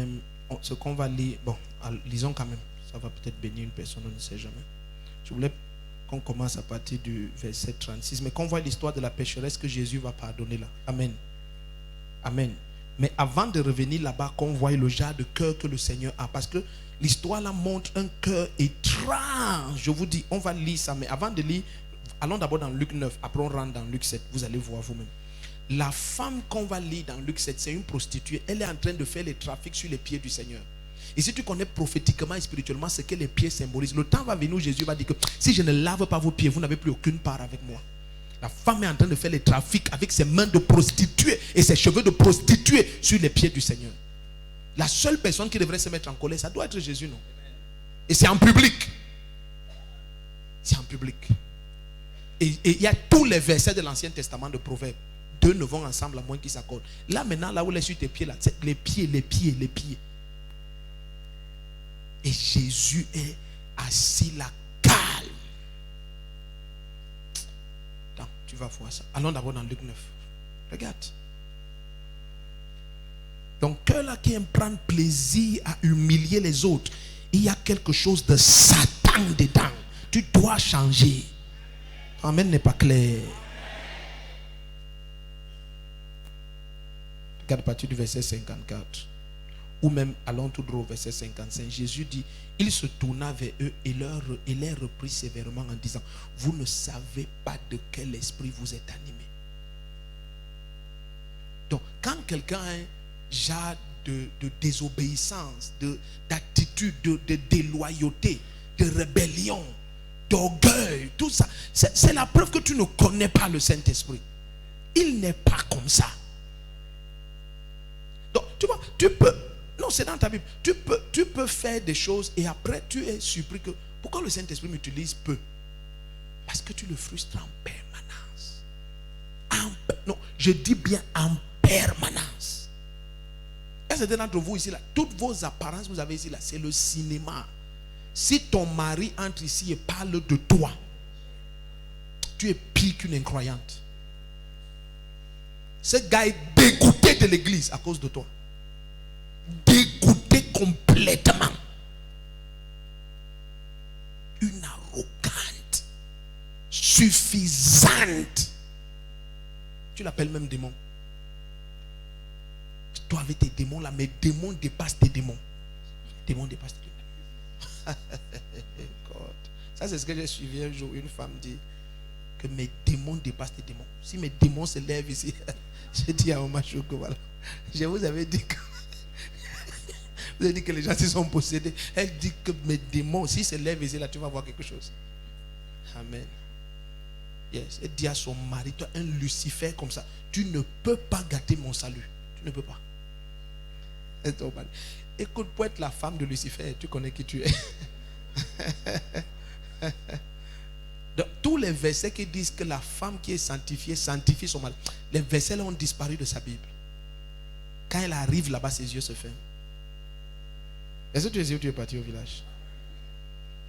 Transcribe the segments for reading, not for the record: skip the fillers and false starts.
même, ce qu'on va lire, bon, lisons quand même. Ça va peut-être bénir une personne, on ne sait jamais. Je voulais qu'on commence à partir du verset 36, mais qu'on voit l'histoire de la pécheresse que Jésus va pardonner là. Amen. Amen. Mais avant de revenir là-bas, qu'on voit le genre de cœur que le Seigneur a. Parce que l'histoire là montre un cœur étrange. Je vous dis, on va lire ça, mais avant de lire, allons d'abord dans Luc 9, après on rentre dans Luc 7. Vous allez voir vous-même. La femme qu'on va lire dans Luc 7, c'est une prostituée. Elle est en train de faire les trafics sur les pieds du Seigneur. Et si tu connais prophétiquement et spirituellement ce que les pieds symbolisent, le temps va venir où Jésus va dire que si je ne lave pas vos pieds, vous n'avez plus aucune part avec moi. La femme est en train de faire les trafics avec ses mains de prostituée et ses cheveux de prostituée sur les pieds du Seigneur. La seule personne qui devrait se mettre en colère, ça doit être Jésus, non? Et c'est en public. C'est en public. Et il y a tous les versets de l'Ancien Testament de Proverbes. Deux ne vont ensemble à moins qu'ils s'accordent. Là maintenant, là où elle est sur tes pieds, là, c'est les pieds. Et Jésus est assis là, calme. Attends, tu vas voir ça. Allons d'abord dans Luc 9. Regarde. Donc, cœur là qui aime prendre plaisir à humilier les autres, il y a quelque chose de Satan dedans. Tu dois changer. Amen n'est pas clair. Regarde à partir du verset 54. Ou même allons tout droit au verset 55. Jésus dit, il se tourna vers eux et les reprit sévèrement en disant, vous ne savez pas de quel esprit vous êtes animés. Donc quand quelqu'un a un genre de désobéissance, d'attitude, de déloyauté, de rébellion, d'orgueil, tout ça, c'est la preuve que tu ne connais pas le Saint-Esprit. Il n'est pas comme ça. Donc tu vois, tu peux. Non, c'est dans ta Bible. Tu peux faire des choses et après tu es surpris que pourquoi le Saint-Esprit m'utilise peu? Parce que tu le frustres en permanence. Non, je dis bien en permanence. Et certains d'entre vous ici là, toutes vos apparences que vous avez ici là, c'est le cinéma. Si ton mari entre ici et parle de toi, tu es pire qu'une incroyante. Ce gars est dégoûté de l'église à cause de toi. Dégoûté complètement. Une arrogante suffisante. Tu l'appelles même démon. Toi avec tes démons là, mes démons dépassent tes démons. Démons dépassent tes démons. God. Ça c'est ce que j'ai suivi un jour. Une femme dit que mes démons dépassent tes démons. Si mes démons se lèvent ici, j'ai dit à Oma Chouko, voilà. Je vous avais dit que vous avez dit que les gens sont possédés. Elle dit que mes démons, s'ils se lèvent ici, là, tu vas voir quelque chose. Amen. Yes. Elle dit à son mari, toi, un Lucifer comme ça, tu ne peux pas gâter mon salut. Tu ne peux pas. Écoute, pour être la femme de Lucifer, tu connais qui tu es. Donc, tous les versets qui disent que la femme qui est sanctifiée sanctifie son mari, les versets là ont disparu de sa Bible. Quand elle arrive là-bas, ses yeux se ferment. Est-ce que tu es où tu es parti au village?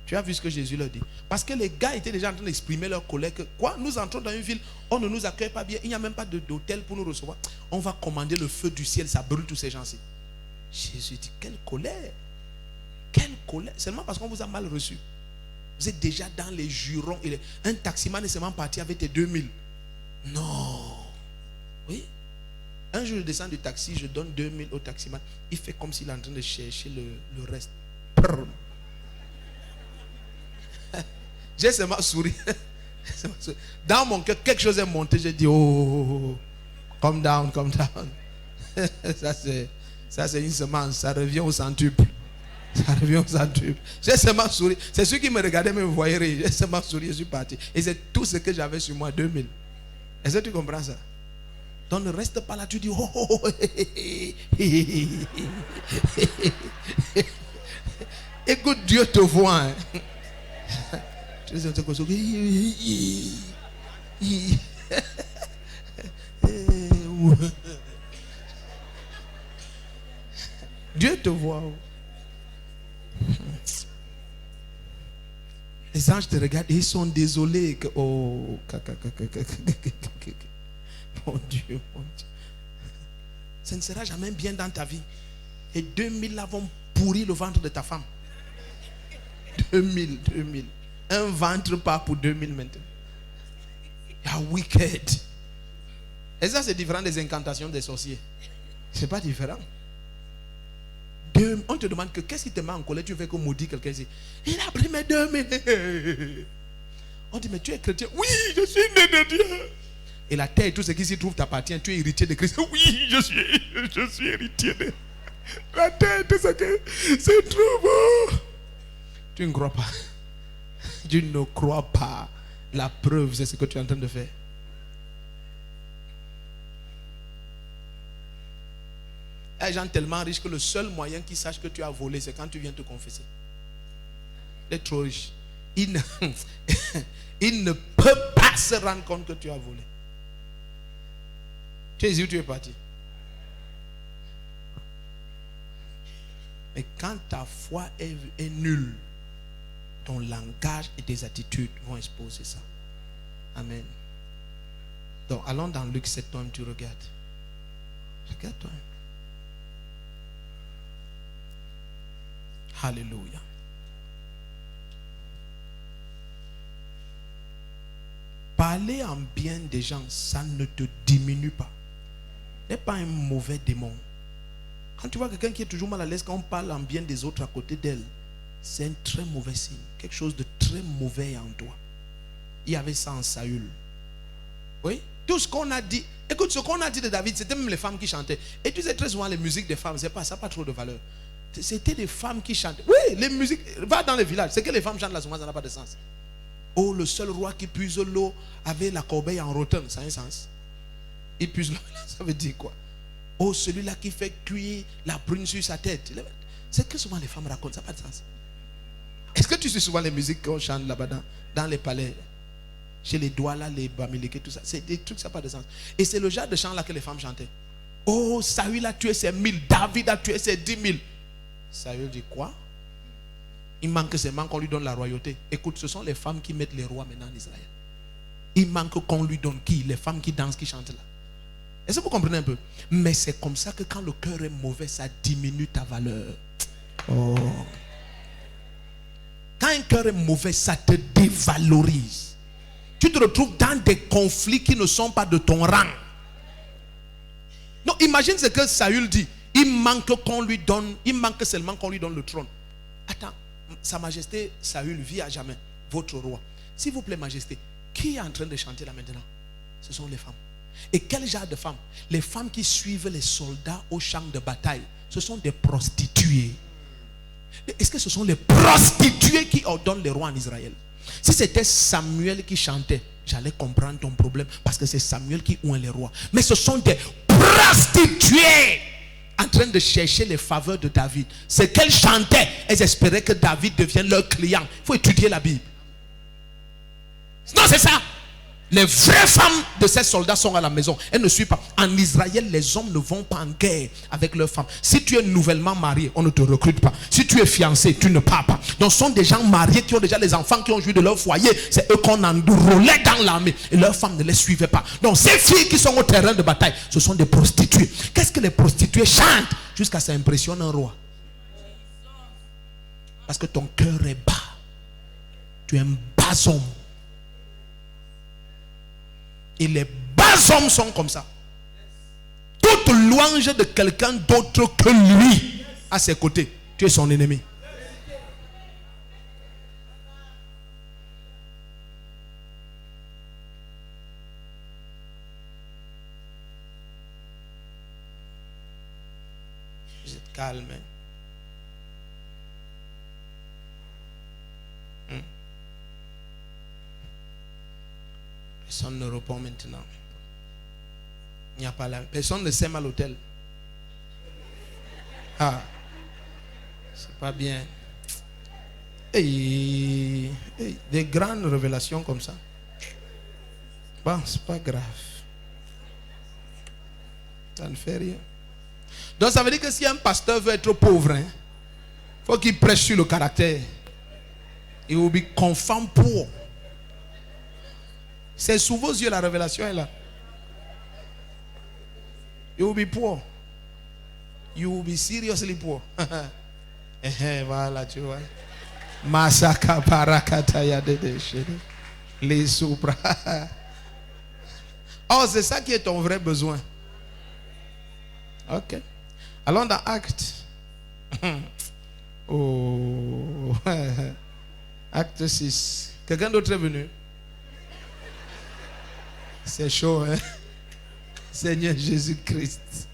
Tu as vu ce que Jésus leur dit? Parce que les gars étaient déjà en train d'exprimer leur colère que quoi? Nous entrons dans une ville, on ne nous accueille pas bien, il n'y a même pas d'hôtel pour nous recevoir. On va commander le feu du ciel, ça brûle tous ces gens-ci. Jésus dit, quelle colère! Quelle colère! Seulement parce qu'on vous a mal reçu. Vous êtes déjà dans les jurons. Un taximan est seulement parti avec tes 2000. Non. Oui. Un jour, je descends du taxi, je donne 2000 au taximan. Il fait comme s'il est en train de chercher le reste. J'ai seulement souri. Dans mon cœur, quelque chose est monté. J'ai dit, oh, calm down, calm down. Ça, c'est une semence. Ça revient au centuple. Ça revient au centuple. J'ai seulement souri. C'est ceux qui me regardaient, me voyaient rire. J'ai seulement souri, je suis parti. Et c'est tout ce que j'avais sur moi, 2000. Est-ce que tu comprends ça? Donc ne reste pas là, tu dis oh, oh, oh, écoute, Dieu te voit. Hein. Dieu te voit. Les anges te regardent et ils sont désolés que oh mon Dieu, mon Dieu. Ça ne sera jamais bien dans ta vie. Et 2000 là vont pourrir le ventre de ta femme. 2000. Un ventre pas pour 2000 maintenant. You are wicked. Et ça, c'est différent des incantations des sorciers. C'est pas différent. On te demande que qu'est-ce qui te met en colère. Tu fais que maudit quelqu'un ici. Il a pris mes 2000. On dit, mais tu es chrétien. Oui, je suis né de Dieu. Et la terre et tout ce qui s'y trouve t'appartient. Tu es héritier de Christ. Oui, je suis héritier de la terre, tout ce qui se trouve. Tu ne crois pas. Tu ne crois pas. La preuve, c'est ce que tu es en train de faire. Il y a des gens tellement riches que le seul moyen qu'ils sachent que tu as volé, c'est quand tu viens te confesser. Il est trop riche. Il ne peut pas se rendre compte que tu as volé. Tu es ici ou tu es parti? Mais quand ta foi est nulle, ton langage et tes attitudes vont exposer ça. Amen. Donc, allons dans Luc 7, toi-même, tu regardes. Regarde toi-même. Alléluia. Parler en bien des gens, ça ne te diminue pas. Ce n'est pas un mauvais démon. Quand tu vois quelqu'un qui est toujours mal à l'aise quand on parle en bien des autres à côté d'elle, c'est un très mauvais signe. Quelque chose de très mauvais en toi. Il y avait ça en Saül. Oui? Tout ce qu'on a dit. Écoute, ce qu'on a dit de David, c'était même les femmes qui chantaient. Et tu sais très souvent les musiques des femmes, ça n'a pas trop de valeur. C'était des femmes qui chantaient. Oui, les musiques. Va dans les villages. C'est que les femmes chantent là souvent, ça n'a pas de sens. Oh, le seul roi qui puise l'eau avait la corbeille en rotin. Ça a un sens. Il puise l'eau. Ça veut dire quoi? Oh, celui-là qui fait cuire la prune sur sa tête. C'est que souvent les femmes racontent. Ça n'a pas de sens. Est-ce que tu sais souvent les musiques qu'on chante là-bas dans les palais? Chez les Douala, les Bamileke, tout ça. C'est des trucs, ça n'a pas de sens. Et c'est le genre de chant là que les femmes chantaient. Oh, Saül a tué ses 1000. David a tué ses 10 000. Saül dit quoi? Il manque seulement qu'on lui donne la royauté. Écoute, ce sont les femmes qui mettent les rois maintenant en Israël. Il manque qu'on lui donne qui? Les femmes qui dansent, qui chantent là. Est-ce que vous comprenez un peu? Mais c'est comme ça que quand le cœur est mauvais, ça diminue ta valeur. Oh. Quand un cœur est mauvais, ça te dévalorise. Tu te retrouves dans des conflits qui ne sont pas de ton rang. Non, imagine ce que Saül dit. Il manque seulement qu'on lui donne le trône. Attends, Sa Majesté Saül vit à jamais, votre roi. S'il vous plaît, Majesté, qui est en train de chanter là maintenant? Ce sont les femmes. Et quel genre de femmes? Les femmes qui suivent les soldats au champ de bataille. Ce sont des prostituées. Est-ce que ce sont les prostituées qui ordonnent les rois en Israël? Si c'était Samuel qui chantait, j'allais comprendre ton problème, parce que c'est Samuel qui oint les rois. Mais ce sont des prostituées en train de chercher les faveurs de David. C'est qu'elles chantaient. Elles espéraient que David devienne leur client. Il faut étudier la Bible. Non, c'est ça. Les vraies femmes de ces soldats sont à la maison. Elles ne suivent pas. En Israël, les hommes ne vont pas en guerre avec leurs femmes. Si tu es nouvellement marié, on ne te recrute pas. Si tu es fiancé, tu ne pars pas. Donc ce sont des gens mariés qui ont déjà les enfants, qui ont joué de leur foyer. C'est eux qu'on enrôlait dans l'armée. Et leurs femmes ne les suivaient pas. Donc ces filles qui sont au terrain de bataille, ce sont des prostituées. Qu'est-ce que les prostituées chantent? Jusqu'à ça impressionne un roi. Parce que ton cœur est bas. Tu es un bas homme. Et les bas hommes sont comme ça. Toute louange de quelqu'un d'autre que lui à ses côtés, tu es son ennemi. Vous êtes calme. Personne ne répond maintenant. Il n'y a pas là. Personne ne sème à l'hôtel. Ah, c'est pas bien. Des grandes révélations comme ça. Bon, c'est pas grave. Ça ne fait rien. Donc ça veut dire que si un pasteur veut être pauvre, il faut qu'il prêche sur le caractère. Il will be conformed poor. C'est sous vos yeux, la révélation est là. You will be poor. You will be seriously poor. Voilà, tu vois. Masaka parakata ya dede shede. Les soupra. Oh, c'est ça qui est ton vrai besoin. Ok. Allons dans Acte. Oh. Acte 6. Quelqu'un d'autre est venu? C'est chaud, hein? Seigneur Jésus-Christ.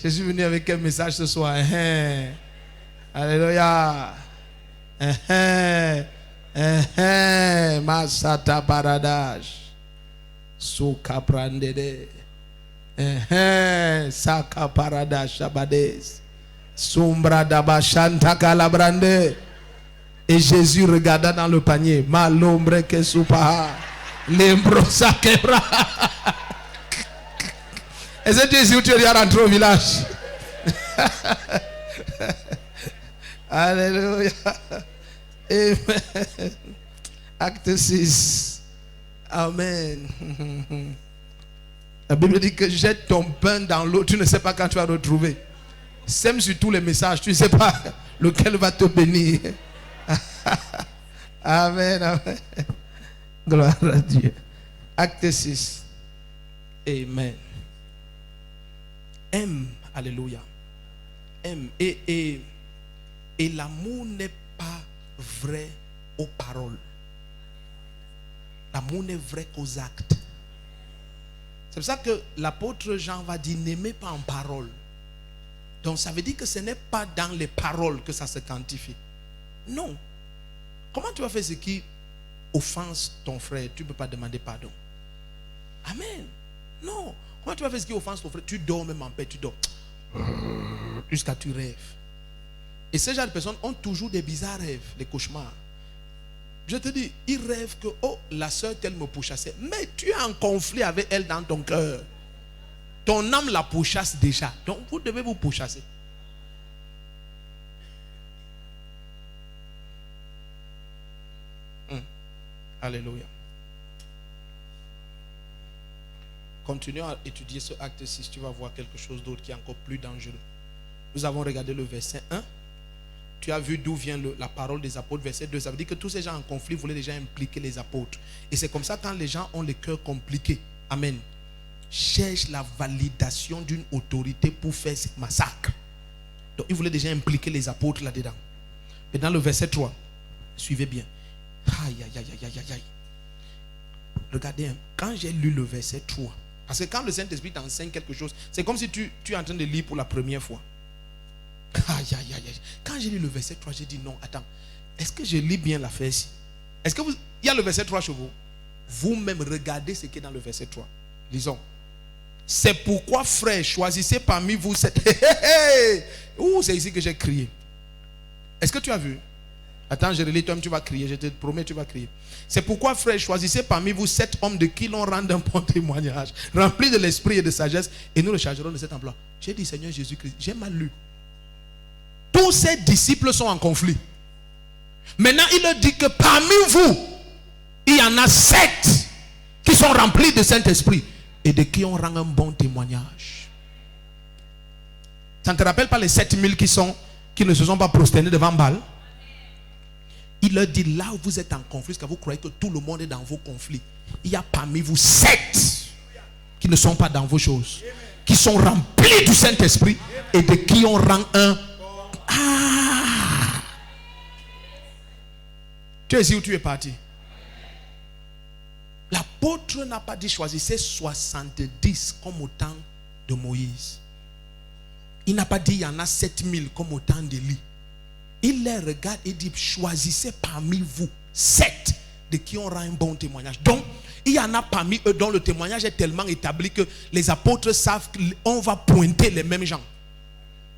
Je suis venu avec un message ce soir. Alléluia. Masata paradage. Souka prandede. Saka paradage shabades. Sombra dabashanta calabrande. Et Jésus regarda dans le panier. Malombre que soupa. Lembrosa quebra. Est-ce que Jésus tu es rentré au village? Alléluia. Amen. Acte 6. Amen. La Bible dit que jette ton pain dans l'eau. Tu ne sais pas quand tu vas retrouver. Sème sur tous les messages. Tu ne sais pas lequel va te bénir. Amen. Amen. Gloire à Dieu. Acte 6. Amen. Aime. Alléluia. Aime. Et l'amour n'est pas vrai aux paroles. L'amour n'est vrai qu'aux actes. C'est pour ça que l'apôtre Jean va dire n'aimez pas en parole. Donc ça veut dire que ce n'est pas dans les paroles que ça se quantifie. Non. Comment tu vas faire ce qui offense ton frère? Tu ne peux pas demander pardon. Amen. Non. Comment tu vas faire ce qui offense ton frère? Tu dors même en paix, tu dors. Jusqu'à tu rêves. Et ces genre de personnes ont toujours des bizarres rêves, des cauchemars. Je te dis, ils rêvent que, oh, la soeur telle me pourchassait. Mais tu es en conflit avec elle dans ton cœur. Ton âme la pourchasse déjà. Donc vous devez vous pourchasser. Alléluia. Continuons à étudier ce acte 6. Tu vas voir quelque chose d'autre qui est encore plus dangereux. Nous avons regardé le verset 1. Tu as vu d'où vient la parole des apôtres. Verset 2, ça veut dire que tous ces gens en conflit voulaient déjà impliquer les apôtres. Et c'est comme ça quand les gens ont les cœurs compliqués. Amen. Cherchent la validation d'une autorité pour faire ce massacre. Donc ils voulaient déjà impliquer les apôtres là-dedans. Et dans le verset 3, suivez bien. Aïe, aïe, aïe, aïe, aïe, aïe. Regardez, quand j'ai lu le verset 3, parce que quand le Saint-Esprit t'enseigne quelque chose, c'est comme si tu es en train de lire pour la première fois. Aïe, aïe, aïe, aïe. Quand j'ai lu le verset 3, j'ai dit non, attends, est-ce que je lis bien l'affaire ici? Est-ce que il y a le verset 3 chez vous? Vous-même regardez ce qui est dans le verset 3. Lisons. C'est pourquoi, frères, choisissez parmi vous cette... Ouh, c'est ici que j'ai crié. Est-ce que tu as vu? Attends, je relis, toi-même tu vas crier, je te promets, tu vas crier. C'est pourquoi, frères, choisissez parmi vous 7 hommes de qui l'on rende un bon témoignage, remplis de l'esprit et de sagesse, et nous le chargerons de cet emploi. J'ai dit, Seigneur Jésus-Christ, j'ai mal lu. Tous ces disciples sont en conflit. Maintenant, il leur dit que parmi vous, il y en a 7 qui sont remplis de Saint-Esprit et de qui on rend un bon témoignage. Ça ne te rappelle pas les 7000 qui ne se sont pas prosternés devant Baal? Il leur dit, là où vous êtes en conflit, parce que vous croyez que tout le monde est dans vos conflits, il y a parmi vous 7 qui ne sont pas dans vos choses, qui sont remplis du Saint-Esprit et de qui on rend un... Ah! Tu es ici où tu es parti? L'apôtre n'a pas dit choisissez 70 comme au temps de Moïse. Il n'a pas dit il y en a 7000 comme au temps d'Élie. Il les regarde et dit choisissez parmi vous 7 de qui on rend un bon témoignage. Donc il y en a parmi eux dont le témoignage est tellement établi que les apôtres savent qu'on va pointer les mêmes gens.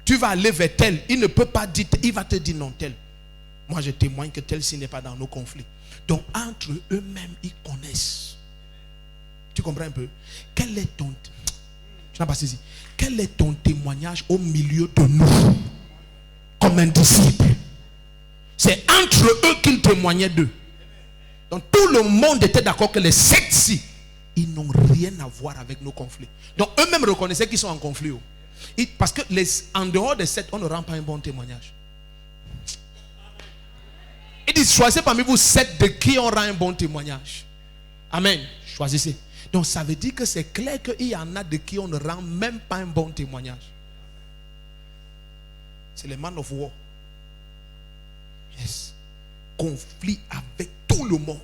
Tu vas aller vers tel, il ne peut pas dire, il va te dire non tel. Moi je témoigne que tel-ci n'est pas dans nos conflits. Donc entre eux-mêmes ils connaissent. Tu comprends un peu? Quel est ton... Tu n'as pas saisi. Quel est ton témoignage au milieu de nous? Comme un disciple. C'est entre eux qu'ils témoignaient d'eux. Donc tout le monde était d'accord que les 7-ci, ils n'ont rien à voir avec nos conflits. Donc eux-mêmes reconnaissaient qu'ils sont en conflit. Parce que en dehors des 7, on ne rend pas un bon témoignage. Il dit, choisissez parmi vous 7 de qui on rend un bon témoignage. Amen. Choisissez. Donc ça veut dire que c'est clair qu'il y en a de qui on ne rend même pas un bon témoignage. C'est les man of war. Yes. Conflit avec tout le monde.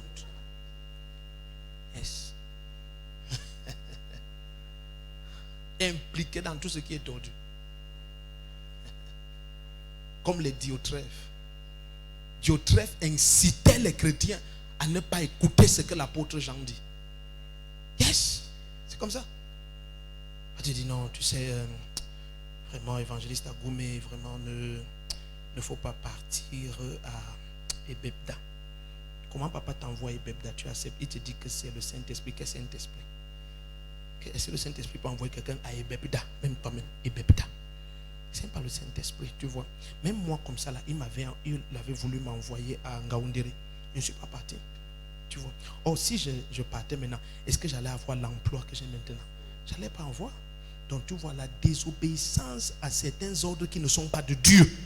Yes. Impliqué dans tout ce qui est tordu. Comme les Diotrephes. Diotrephes incitait les chrétiens à ne pas écouter ce que l'apôtre Jean dit. Yes, c'est comme ça. Tu dis non, tu sais, vraiment, évangéliste Agoumé, vraiment, ne faut pas partir à Ebebda. Comment papa t'envoie à Ebebda? Tu acceptes, il te dit que c'est le Saint-Esprit. Quel Saint-Esprit? Est-ce que le Saint-Esprit peut envoyer quelqu'un à Ebebda? Même toi-même, Ebebda. C'est pas le Saint-Esprit, tu vois. Même moi, comme ça, là, il avait voulu m'envoyer à Ngaoundéré. Je ne suis pas parti. Tu vois. Oh, si je partais maintenant, est-ce que j'allais avoir l'emploi que j'ai maintenant? Je n'allais pas en voir. Donc, tu vois, la désobéissance à certains ordres qui ne sont pas de Dieu.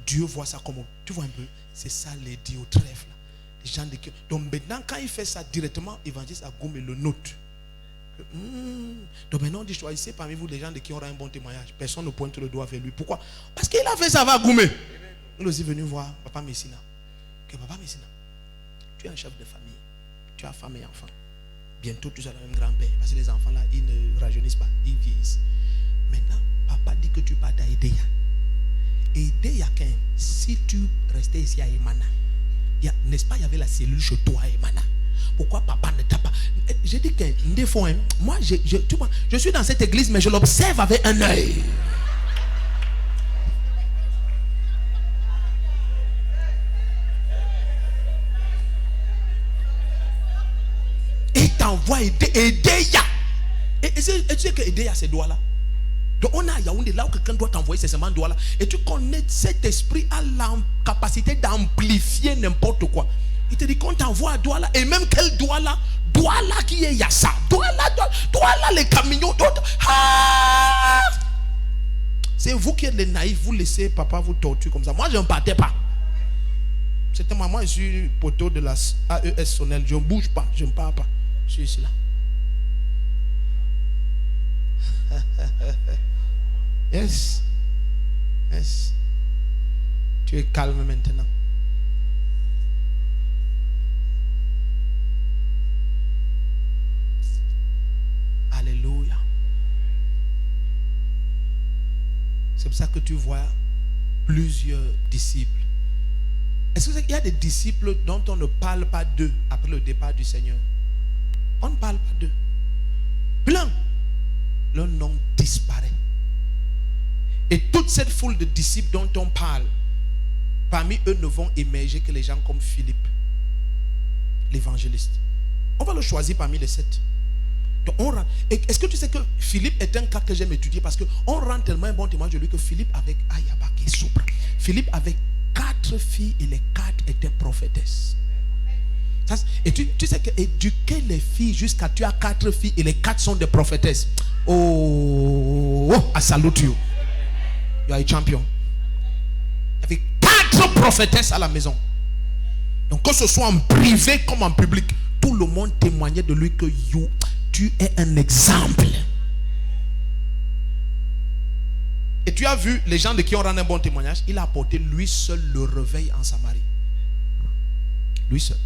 Dieu voit ça comme... Tu vois un peu? C'est ça les Diotrephes, là. Les gens de qui... Donc, maintenant, quand il fait ça directement, évangéliste Agoumé le note. Donc maintenant on dit, choisissez parmi vous les gens de qui aura un bon témoignage. Personne ne pointe le doigt vers lui. Pourquoi? Parce qu'il a fait ça avec Agoumé. Nous aussi venus voir Papa Messina. Que Papa Messina, tu es un chef de famille, tu as femme et enfant. Bientôt tu seras le même grand-père. Parce que les enfants là, ils ne rajeunissent pas, ils vieillissent. Maintenant, papa dit que tu pars à Edeya. Edeya, si tu restais ici à Emana, n'est-ce pas, il y avait la cellule chez toi à Emana. Pourquoi papa ne t'a pas... J'ai dit que des fois, moi, tu vois, je suis dans cette église, mais je l'observe avec un œil. Et t'envoie Edeya. Et tu sais que Edeya, c'est doigt là. Donc on a Yaoundé là où quelqu'un doit t'envoyer ces seulement doigt là. Et tu connais, cet esprit a la capacité d'amplifier n'importe quoi. Il te dit qu'on t'envoie à Douala. Et même quel Douala? Douala qui est Yassa. Douala les camions. Ah! C'est vous qui êtes les naïfs. Vous laissez papa vous torturer comme ça. Moi je ne partais pas. C'était maman, je suis poteau de la AES Sonnel. Je ne bouge pas. Je ne pars pas. Je suis ici là. Yes. Yes. Tu es calme maintenant. Alléluia. C'est pour ça que tu vois plusieurs disciples. Est-ce qu'il y a des disciples dont on ne parle pas d'eux après le départ du Seigneur? On ne parle pas d'eux. Plein. Leur nom disparaît. Et toute cette foule de disciples dont on parle, parmi eux ne vont émerger que les gens comme Philippe, l'évangéliste. On va le choisir parmi les 7. Donc est-ce que tu sais que Philippe est un cas que j'aime étudier parce qu'on rend tellement un bon témoignage de lui que Philippe avec Philippe avait 4 filles et les 4 étaient prophétesses. Et tu sais que éduquer les filles jusqu'à tu as 4 filles et les 4 sont des prophétesses. Oh, I salute you. You are a champion. Il y avait 4 prophétesses à la maison. Donc que ce soit en privé comme en public, tout le monde témoignait de lui que tu es un exemple. Et tu as vu les gens de qui on rend un bon témoignage. Il a apporté lui seul le réveil en Samarie. Lui seul.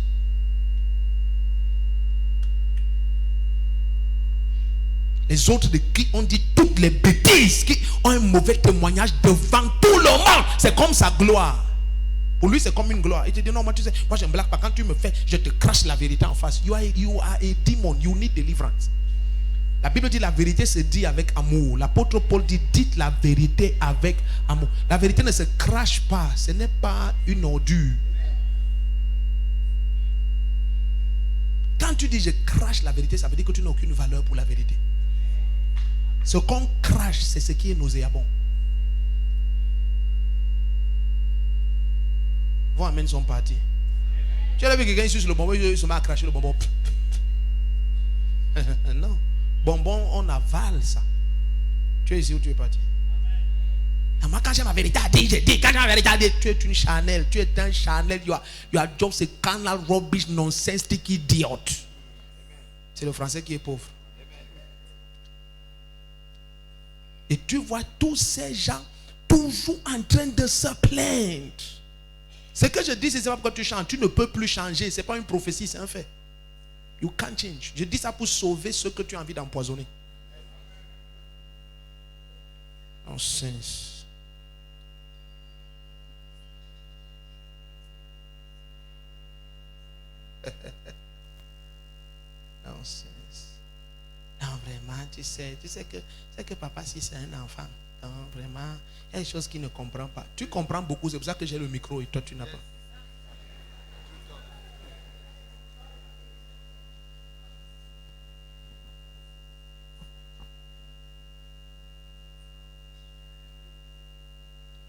Les autres de qui ont dit toutes les bêtises, qui ont un mauvais témoignage devant tout le monde. C'est comme sa gloire. Pour lui, c'est comme une gloire. Il te dit non, moi tu sais, moi je ne blague pas. Quand tu me fais, je te crache la vérité en face. You are a demon. You need deliverance. La Bible dit la vérité se dit avec amour. L'apôtre Paul dit dites la vérité avec amour. La vérité ne se crache pas. Ce n'est pas une ordure. Quand tu dis je crache la vérité, ça veut dire que tu n'as aucune valeur pour la vérité. Ce qu'on crache, c'est ce qui est nauséabond. Vos amens sont partis. Tu as vu quelqu'un ici sur le bonbon, il se met à cracher le bonbon. Non. Bonbon, on avale ça. Tu es ici ou tu es parti? Moi, quand j'ai ma vérité à dire, j'ai dit. Quand j'ai ma vérité à dire, tu es une Chanel. Tu es un Chanel. You are just a carnal rubbish nonsense sticky idiot. C'est le français qui est pauvre. Et tu vois tous ces gens toujours en train de se plaindre. Ce que je dis, c'est pas pourquoi tu chantes. Tu ne peux plus changer. Ce n'est pas une prophétie, c'est un fait. You can't change. Je dis ça pour sauver ceux que tu as envie d'empoisonner. Nonsense. Nonsense. Non, vraiment, tu sais que papa, si c'est un enfant, non, vraiment, il y a des choses qu'il ne comprend pas. Tu comprends beaucoup, c'est pour ça que j'ai le micro et toi, tu n'as pas.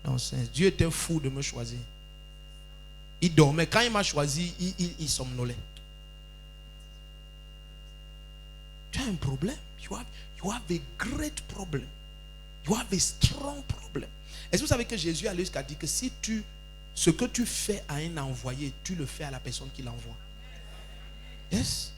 Nonsense. Dieu était fou de me choisir. Il dormait. Quand il m'a choisi, il somnolait. Tu as un problème. You have a great problem. You have a strong problem. Est-ce que vous savez que Jésus a jusqu'à dire que si ce que tu fais à un envoyé, tu le fais à la personne qui l'envoie. Yes.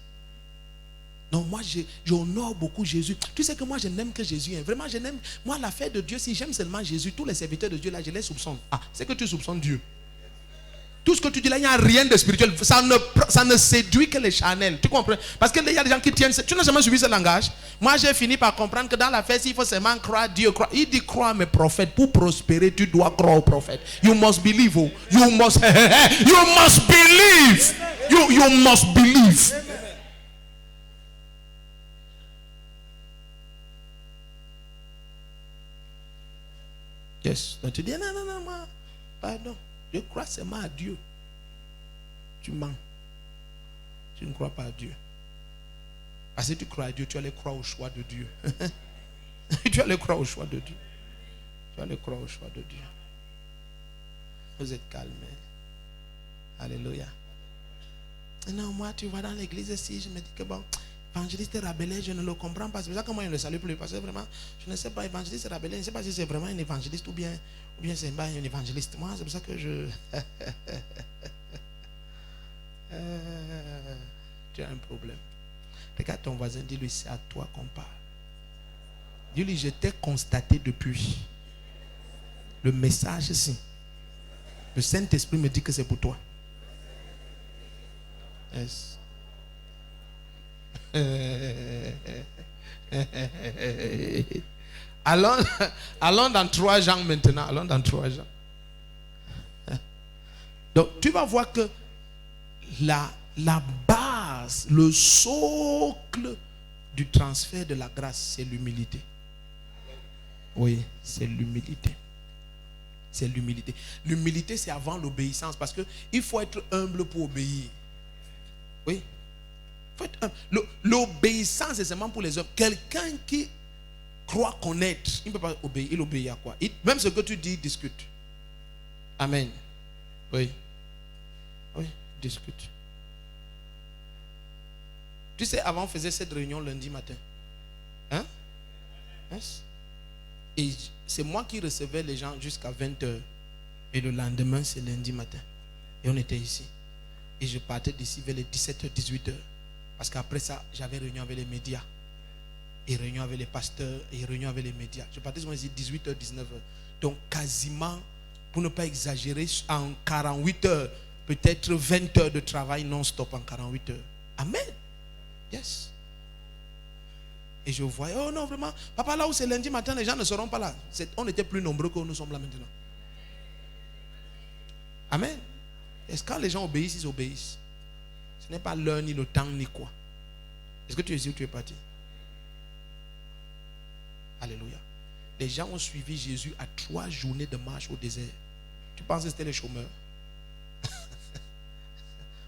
Non, moi j'honore beaucoup Jésus. Tu sais que moi je n'aime que Jésus. Hein. Vraiment, je n'aime. Moi, l'affaire de Dieu, si j'aime seulement Jésus, tous les serviteurs de Dieu là, je les soupçonne. Ah, c'est que tu soupçonnes Dieu. Tout ce que tu dis là, il n'y a rien de spirituel. Ça ne séduit que les Chanel. Tu comprends? Parce qu'il y a des gens qui tiennent. Tu n'as jamais suivi ce langage. Moi, j'ai fini par comprendre que dans la fête, il faut seulement croire Dieu. Il dit croire mes prophètes. Pour prospérer, tu dois croire aux prophètes. You must believe. Oh. You must believe. You must believe. Yes. Donc tu dis non, moi, pardon. Je crois seulement à Dieu. Tu mens. Tu ne crois pas à Dieu. Parce que tu crois à Dieu, tu allais croire au choix de Dieu. Tu allais croire au choix de Dieu. Tu allais croire au choix de Dieu. Vous êtes calmés. Alléluia. Non, moi, tu vois, dans l'église ici, je me dis que bon, évangéliste Rabelais, je ne le comprends pas. C'est pour ça que moi, je ne le salue plus. Parce que vraiment, je ne sais pas, évangéliste Rabelais, je ne sais pas si c'est vraiment un évangéliste ou bien c'est pas un évangéliste. Moi, c'est pour ça que je... tu as un problème. Regarde ton voisin, dis-lui, c'est à toi qu'on parle. Dis-lui, je t'ai constaté depuis. Le message ici. Le Saint-Esprit me dit que c'est pour toi. Yes. Allons dans 3 Jean maintenant. Allons dans 3 Jean. Donc, tu vas voir que la base, le socle du transfert de la grâce, c'est l'humilité. Oui, c'est l'humilité. C'est l'humilité. L'humilité, c'est avant l'obéissance. Parce qu'il faut être humble pour obéir. Oui. L'obéissance, c'est seulement pour les hommes. Quelqu'un qui croit connaître, il ne peut pas obéir. Il obéit à quoi? Même ce que tu dis, il discute. Amen. Oui. Oui, discute. Tu sais, avant, on faisait cette réunion lundi matin. Hein? Yes. Et c'est moi qui recevais les gens jusqu'à 20h. Et le lendemain, c'est lundi matin. Et on était ici. Et je partais d'ici vers les 17h, 18h. Parce qu'après ça, j'avais réunion avec les médias. Et réunion avec les pasteurs. Et réunion avec les médias. Je partais souvent ici 18h, 19h. Donc quasiment, pour ne pas exagérer, en 48 heures, peut-être 20 heures de travail non-stop en 48 heures. Amen. Yes. Et je voyais, oh non, vraiment, papa, là où c'est lundi matin, les gens ne seront pas là. On était plus nombreux que nous sommes là maintenant. Amen. Est-ce que quand les gens obéissent, ils obéissent? Ce n'est pas l'heure, ni le temps, ni quoi. Est-ce que tu es ici ou tu es parti? Alléluia. Les gens ont suivi Jésus à 3 journées de marche au désert. Tu penses que c'était les chômeurs?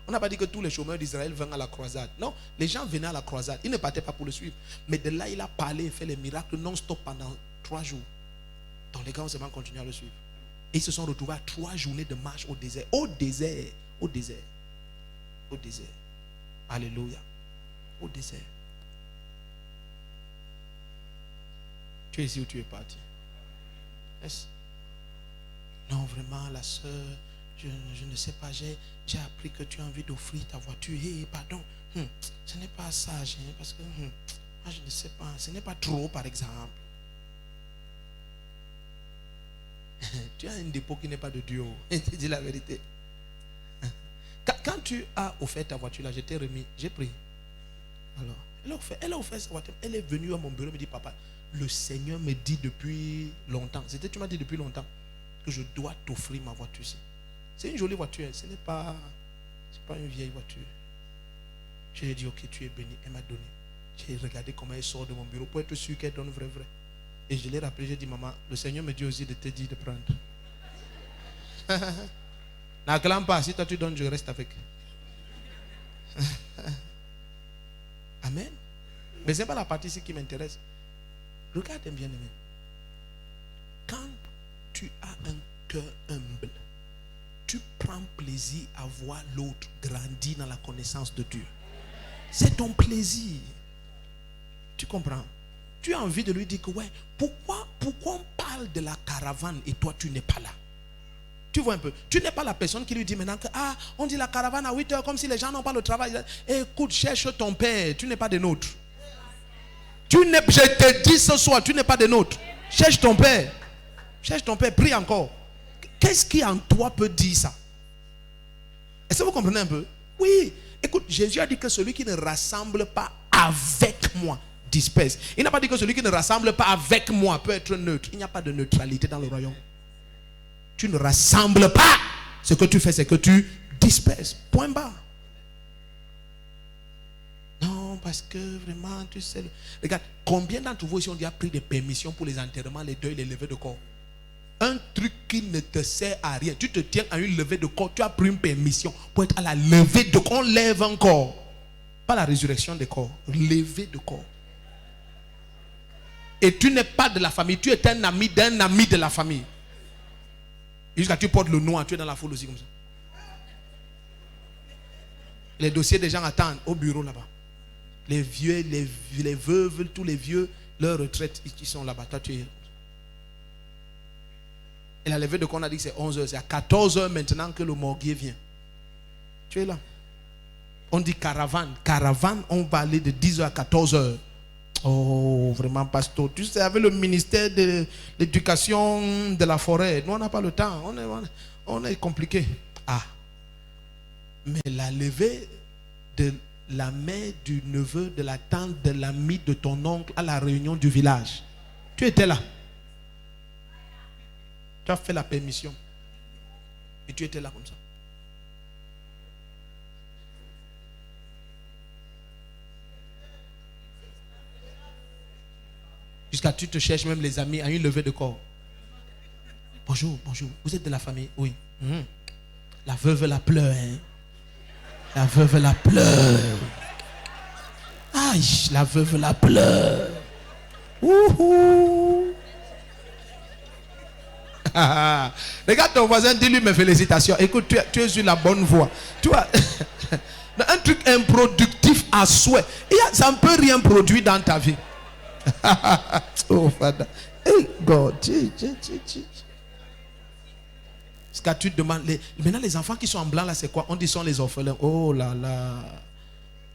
On n'a pas dit que tous les chômeurs d'Israël venaient à la croisade. Non, les gens venaient à la croisade. Ils ne partaient pas pour le suivre. Mais de là, il a parlé et fait les miracles non-stop pendant 3 jours. Donc les gars ont seulement continué à le suivre. Et ils se sont retrouvés à 3 journées de marche au désert. Au désert. Au désert. Au désert. Alléluia. Au désert. Tu Tu es ici ou tu es parti? Yes. Non, vraiment, la soeur, je ne sais pas, j'ai appris que tu as envie d'offrir ta voiture. Hey, pardon, ce n'est pas sage, hein, parce que moi, je ne sais pas, ce n'est pas trop, par exemple. Tu as un dépôt qui n'est pas de Dieu. Je te dis la vérité. Quand tu as offert ta voiture, là, je t'ai remis, j'ai pris. Alors, elle a offert sa voiture. Elle est venue à mon bureau, me dit, papa, le Seigneur me dit depuis longtemps. Tu m'as dit depuis longtemps que je dois t'offrir ma voiture ici. C'est une jolie voiture, ce n'est pas, une vieille voiture. Je lui ai dit, ok, tu es béni. Elle m'a donné. J'ai regardé comment elle sort de mon bureau pour être sûr qu'elle donne vrai. Et je l'ai rappelé, j'ai dit, maman, le Seigneur me dit aussi de te dire de prendre. N'acclame pas, si toi tu donnes, je reste avec. Amen. Mais ce n'est pas la partie ici qui m'intéresse. Regarde bien aimé. Quand tu as un cœur humble, tu prends plaisir à voir l'autre grandir dans la connaissance de Dieu. C'est ton plaisir. Tu comprends? Tu as envie de lui dire que ouais, pourquoi on parle de la caravane et toi tu n'es pas là? Tu vois un peu? Tu n'es pas la personne qui lui dit maintenant que on dit la caravane à 8 heures comme si les gens n'ont pas le travail. Écoute, cherche ton père, tu n'es pas des nôtres. Je te dis ce soir, tu n'es pas des nôtres. Cherche ton père. Cherche ton père, prie encore. Qu'est-ce qui en toi peut dire ça? Est-ce que vous comprenez un peu? Oui. Écoute, Jésus a dit que celui qui ne rassemble pas avec moi disperse. Il n'a pas dit que celui qui ne rassemble pas avec moi peut être neutre. Il n'y a pas de neutralité dans le royaume. Tu ne rassembles pas. Ce que tu fais, c'est que tu disperses. Point barre. Non, parce que vraiment, tu sais. Regarde, combien d'entre vous ici ont déjà pris des permissions pour les enterrements, les deuils, les levées de corps? Un truc qui ne te sert à rien. Tu te tiens à une levée de corps. Tu as pris une permission pour être à la levée de corps. On lève un corps. Pas la résurrection des corps. Levée de corps. Et tu n'es pas de la famille. Tu es un ami d'un ami de la famille. Jusqu'à tu portes le noir. Tu es dans la foule aussi comme ça. Les dossiers des gens attendent au bureau là-bas. Les vieux, les veuves, tous les vieux, leur retraite, ils sont là-bas. Toi, tu es. Et la levée de corps, on a dit que c'est 11h. C'est à 14h maintenant que le morguier vient. Tu es là. On dit caravane. Caravane, on va aller de 10h à 14h. Oh, vraiment, pasteur. Tu sais, avec le ministère de l'éducation de la forêt, nous, on n'a pas le temps. On est compliqué. Mais la levée de la mère, du neveu, de la tante, de l'ami, de ton oncle à la réunion du village. Tu étais là. Tu as fait la permission. Et tu étais là comme ça. Jusqu'à tu te cherches même les amis à une levée de corps. Bonjour, bonjour. Vous êtes de la famille? Oui. La veuve la pleure. Hein? La veuve la pleure. Aïe, la veuve la pleure. Ouhou. Regarde ton voisin, dis-lui mes félicitations. Écoute, tu es sur la bonne voie. Tu vois, un truc improductif à souhait. Ça ne peut rien produire dans ta vie. Oh, Father. Hey, God. Ce que tu demandes. Maintenant, les enfants qui sont en blanc, là, c'est quoi? On dit sont les orphelins. Oh là là.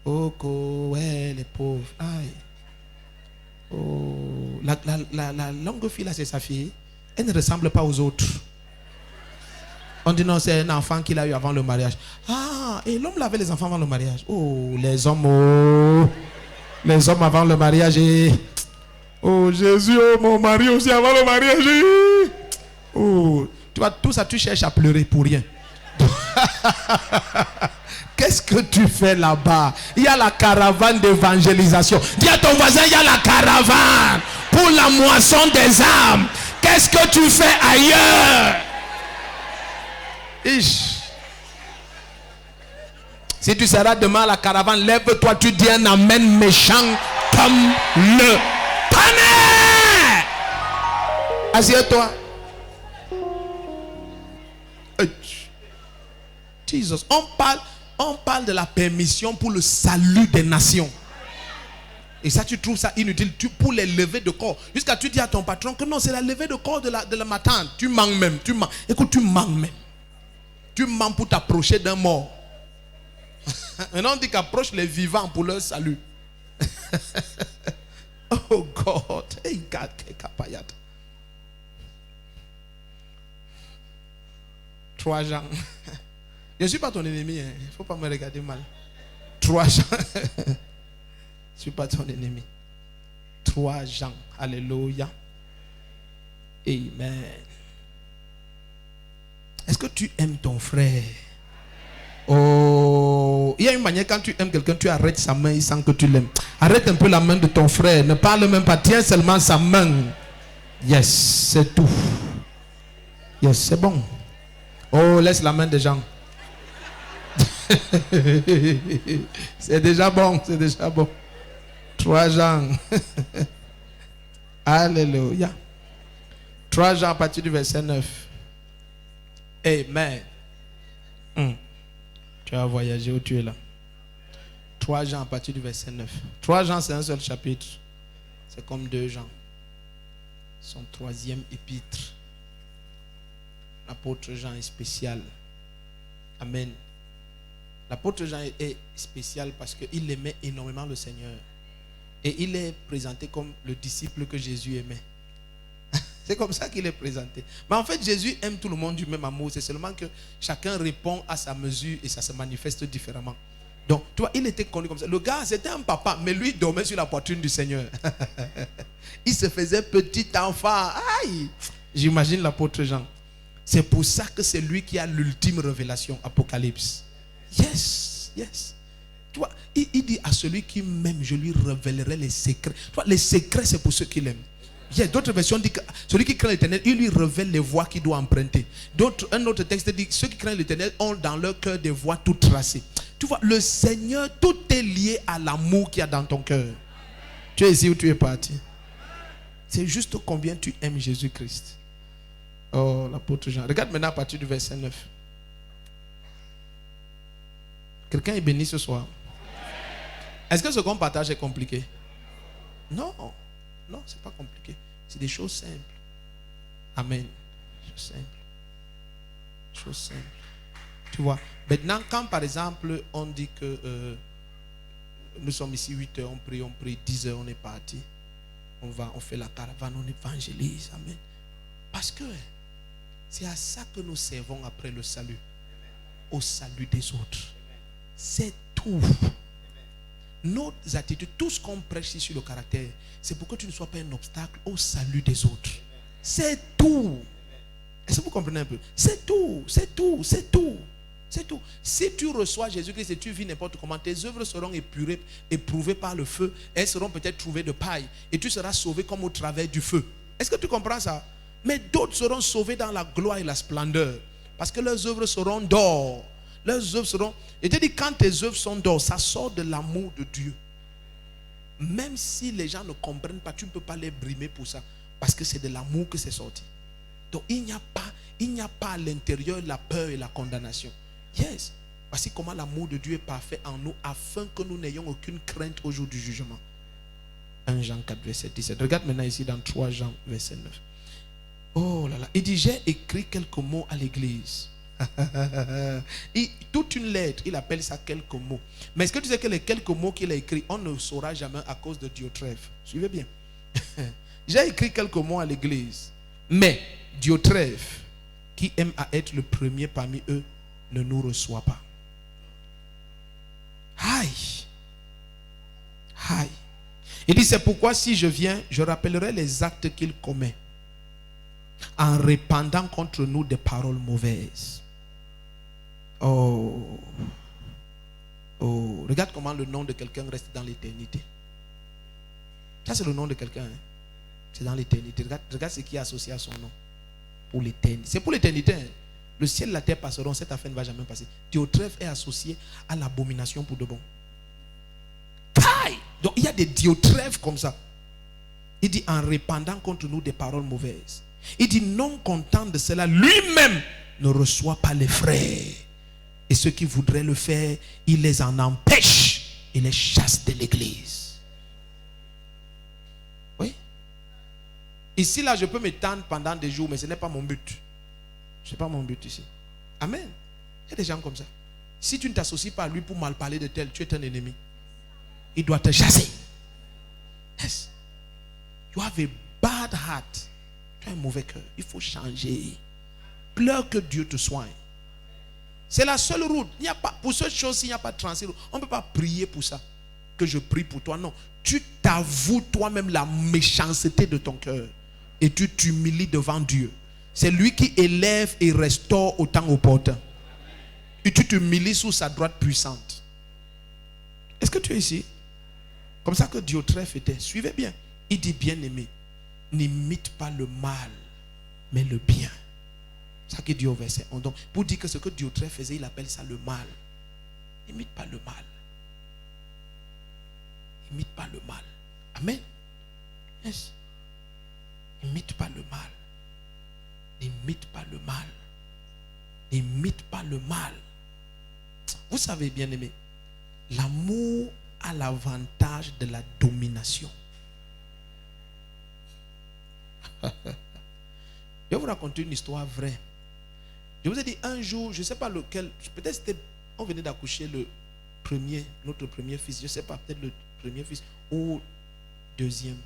Oh, ouais, les pauvres. Aïe. Oh. La longue fille, là, c'est sa fille. Elle ne ressemble pas aux autres. On dit non, c'est un enfant qu'il a eu avant le mariage. Et l'homme avait les enfants avant le mariage. Oh, les hommes, oh. Les hommes avant le mariage. Oh, Jésus, oh, mon mari aussi avant le mariage. Oh, tu vois, tout ça, tu cherches à pleurer pour rien. Qu'est-ce que tu fais là-bas? Il y a la caravane d'évangélisation. Dis à ton voisin, il y a la caravane pour la moisson des âmes. Qu'est-ce que tu fais ailleurs? Si tu seras demain à la caravane, lève-toi, tu dis un amen méchant comme le tonnerre. Assieds-toi. Jesus. On parle de la permission pour le salut des nations. Et ça, tu trouves ça inutile pour les levées de corps. Jusqu'à tu dis à ton patron que non, c'est la levée de corps de la matin. Tu manques même. Écoute, tu manques même. Tu mens pour t'approcher d'un mort. Maintenant, on dit qu'approche les vivants pour leur salut. Oh God. Hey, God, kapayat. 3 Jean. Je ne suis pas ton ennemi. Il ne faut pas me regarder mal. 3 Jean. Je ne suis pas ton ennemi. 3 Jean. Alléluia. Amen. Est-ce que tu aimes ton frère? Oh, il y a une manière, quand tu aimes quelqu'un, tu arrêtes sa main, il sent que tu l'aimes. Arrête un peu la main de ton frère. Ne parle même pas. Tiens seulement sa main. Yes, c'est tout. Yes, c'est bon. Oh, laisse la main des gens. C'est déjà bon, c'est déjà bon. 3 Jean. Alléluia. 3 Jean à partir du verset 9. Amen. Tu as voyagé où tu es là. 3 Jean à partir du verset 9. 3 Jean, c'est un seul chapitre. C'est comme 2 Jean. Son 3e épître. L'apôtre Jean est spécial. Amen. L'apôtre Jean est spécial parce qu'il aimait énormément le Seigneur. Et il est présenté comme le disciple que Jésus aimait. C'est comme ça qu'il est présenté. Mais en fait, Jésus aime tout le monde du même amour. C'est seulement que chacun répond à sa mesure et ça se manifeste différemment. Donc, tu vois, il était connu comme ça. Le gars, c'était un papa, mais lui dormait sur la poitrine du Seigneur. Il se faisait petit enfant. Aïe! J'imagine l'apôtre Jean. C'est pour ça que c'est lui qui a l'ultime révélation, Apocalypse. Yes, yes. Tu vois, il dit à celui qui m'aime, je lui révélerai les secrets. Tu vois, les secrets, c'est pour ceux qui l'aiment. Il y a d'autres versions disent que celui qui craint l'Éternel, il lui révèle les voies qu'il doit emprunter. Un autre texte dit ceux qui craignent l'Éternel ont dans leur cœur des voies toutes tracées. Tu vois, le Seigneur, tout est lié à l'amour qu'il y a dans ton cœur. Tu es ici ou tu es parti. C'est juste combien tu aimes Jésus-Christ. Oh, l'apôtre Jean. Regarde maintenant à partir du verset 9. Quelqu'un est béni ce soir. Est-ce que ce qu'on partage est compliqué? Non. Non, c'est pas compliqué. C'est des choses simples. Amen. Choses simples. Choses simples. Tu vois. Maintenant, quand par exemple, on dit que nous sommes ici 8 heures, on prie 10 heures, on est parti. On fait la caravane, on évangélise. Amen. Parce que c'est à ça que nous servons après le salut. Au salut des autres. C'est tout. Nos attitudes, tout ce qu'on prêche ici sur le caractère, c'est pour que tu ne sois pas un obstacle au salut des autres. C'est tout. Est-ce que vous comprenez un peu? C'est tout, c'est tout, c'est tout. C'est tout. Si tu reçois Jésus-Christ et tu vis n'importe comment, tes œuvres seront épurées, éprouvées par le feu. Elles seront peut-être trouvées de paille. Et tu seras sauvé comme au travers du feu. Est-ce que tu comprends ça? Mais d'autres seront sauvés dans la gloire et la splendeur. Parce que leurs œuvres seront d'or. Leurs œuvres seront... Et tu dis, quand tes œuvres sont d'or, ça sort de l'amour de Dieu. Même si les gens ne comprennent pas, tu ne peux pas les brimer pour ça. Parce que c'est de l'amour que c'est sorti. Donc il n'y a pas à l'intérieur la peur et la condamnation. Yes. Voici comment l'amour de Dieu est parfait en nous, afin que nous n'ayons aucune crainte au jour du jugement. 1 Jean 4, verset 17. Regarde maintenant ici dans 3 Jean, verset 9. Oh là là. Il dit, j'ai écrit quelques mots à l'église. Toute une lettre, il appelle ça quelques mots. Mais est-ce que tu sais que les quelques mots qu'il a écrits, on ne saura jamais à cause de Diotrephe? Suivez bien. J'ai écrit quelques mots à l'église. Mais Diotrephe, qui aime à être le premier parmi eux, ne nous reçoit pas. Aïe. Aïe. Il dit, c'est pourquoi si je viens, je rappellerai les actes qu'il commet, en répandant contre nous des paroles mauvaises. Oh. Oh. Regarde comment le nom de quelqu'un reste dans l'éternité. Ça, c'est le nom de quelqu'un. Hein? C'est dans l'éternité. Regarde ce qui est associé à son nom. Pour l'éternité. C'est pour l'éternité. Hein? Le ciel et la terre passeront. Cette affaire ne va jamais passer. Diotrephe est associé à l'abomination pour de bon. Aïe! Donc, il y a des Diotrephes comme ça. Il dit, en répandant contre nous des paroles mauvaises. Il dit, non content de cela, lui-même ne reçoit pas les frères. Et ceux qui voudraient le faire, il les en empêche. Il les chasse de l'église. Ici, là, je peux me tendre pendant des jours, mais ce n'est pas mon but. Ce n'est pas mon but ici. Amen. Il y a des gens comme ça. Si tu ne t'associes pas à lui pour mal parler de tel, tu es un ennemi. Il doit te chasser. Yes. You have a bad heart. Tu as un mauvais cœur. Il faut changer. Pleure que Dieu te soigne. C'est la seule route. Il n'y a pas, pour cette chose, il n'y a pas de transit. On ne peut pas prier pour ça. Que je prie pour toi. Non. Tu t'avoues toi-même la méchanceté de ton cœur. Et tu t'humilies devant Dieu. C'est lui qui élève et restaure au temps opportun. Et tu t'humilies sous sa droite puissante. Est-ce que tu es ici? Comme ça que Diotrephe était. Suivez bien. Il dit, bien-aimé, n'imite pas le mal, mais le bien. C'est ça qu'il dit au verset 11. Donc, pour dire que ce que Diotrephe faisait, il appelle ça le mal. N'imite pas le mal. N'imite pas le mal. Amen. Yes. N'imite pas le mal. N'imite pas le mal. N'imite pas le mal. Vous savez, bien aimé, l'amour a l'avantage de la domination. Je vais vous raconter une histoire vraie. Je vous ai dit un jour, je ne sais pas lequel, peut-être c'était, on venait d'accoucher notre premier fils, je ne sais pas, peut-être le premier fils ou deuxième.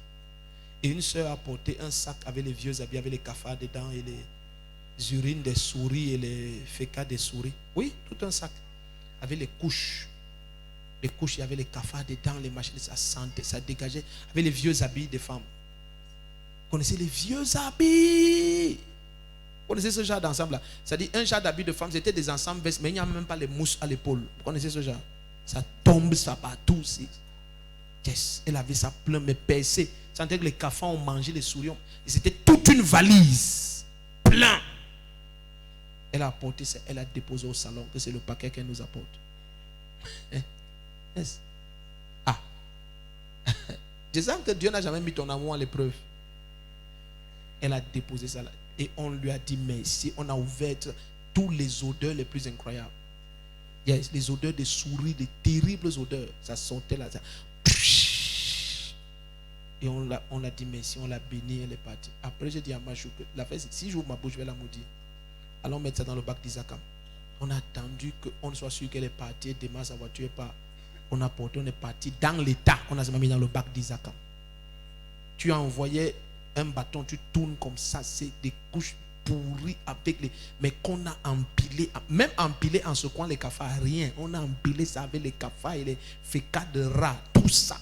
Et une soeur a porté un sac avec les vieux habits, avec les cafards dedans et les urines des souris et les fécats des souris. Oui, tout un sac. Avec les couches. Les couches, il y avait les cafards dedans, les machines, ça sentait, ça dégageait. Avec les vieux habits des femmes. Vous connaissez les vieux habits? Vous connaissez ce genre d'ensemble-là? C'est-à-dire, un genre d'habits de femmes, c'était des ensembles vestes, mais il n'y a même pas les mousses à l'épaule. Vous connaissez ce genre? Ça tombe, ça partout. Yes. Elle avait ça plein, mais percé. Ça sentait que les cafards ont mangé les souris. Et c'était toute une valise. Plein. Elle a apporté ça, elle a déposé au salon, que c'est le paquet qu'elle nous apporte. Yes. Ah. Je sens que Dieu n'a jamais mis ton amour à l'épreuve. Elle a déposé ça là. Et on lui a dit merci. On a ouvert tous les odeurs les plus incroyables. Yes, les odeurs des souris, des terribles odeurs. Ça sortait là. Ça. Et on l'a dit merci, on l'a béni, elle est partie. Après, j'ai dit à Machou que la fête, si j'ouvre ma bouche, je vais la maudire. Allons mettre ça dans le bac d'Isakam. On a attendu qu'on soit sûr qu'elle est partie, démarre sa voiture et pas. On a porté, on est parti dans l'état. On a mis dans le bac d'Isakam. Tu as envoyé un bâton, tu tournes comme ça, c'est des couches pourries avec les. Mais qu'on a empilé, même empilé en secouant les cafards, rien. On a empilé ça avec les cafards et les fécats de rats, tout ça.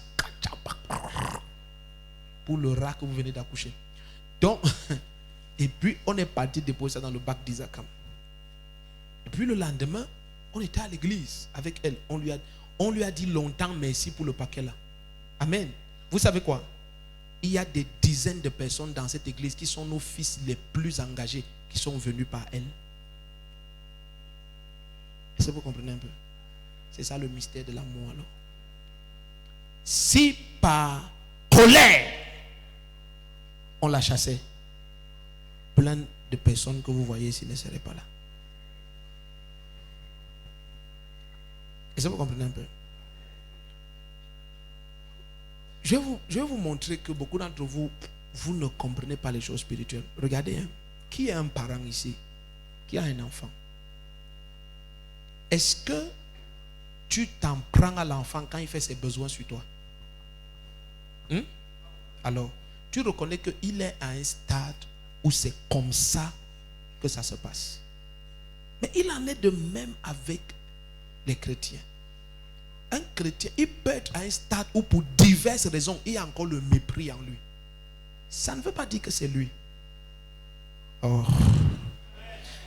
Pour le rat que vous venez d'accoucher. Donc, et puis on est parti déposer ça dans le bac d'Isakam. Et puis le lendemain, on était à l'église avec elle. On lui a dit longtemps merci pour le paquet là. Amen. Vous savez quoi? Il y a des dizaines de personnes dans cette église qui sont nos fils les plus engagés, qui sont venus par elle. Est-ce que vous comprenez un peu? C'est ça le mystère de l'amour alors. Si par colère on la chassait, plein de personnes que vous voyez ici ne seraient pas là. Est-ce que vous comprenez un peu? Je vais vous montrer que beaucoup d'entre vous, vous ne comprenez pas les choses spirituelles. Regardez, hein, qui est un parent ici? Qui a un enfant? Est-ce que tu t'en prends à l'enfant quand il fait ses besoins sur toi? Alors, tu reconnais qu'il est à un stade où c'est comme ça que ça se passe. Mais il en est de même avec les chrétiens. Un chrétien, il peut être à un stade où pour diverses raisons, il y a encore le mépris en lui. Ça ne veut pas dire que c'est lui. Oh.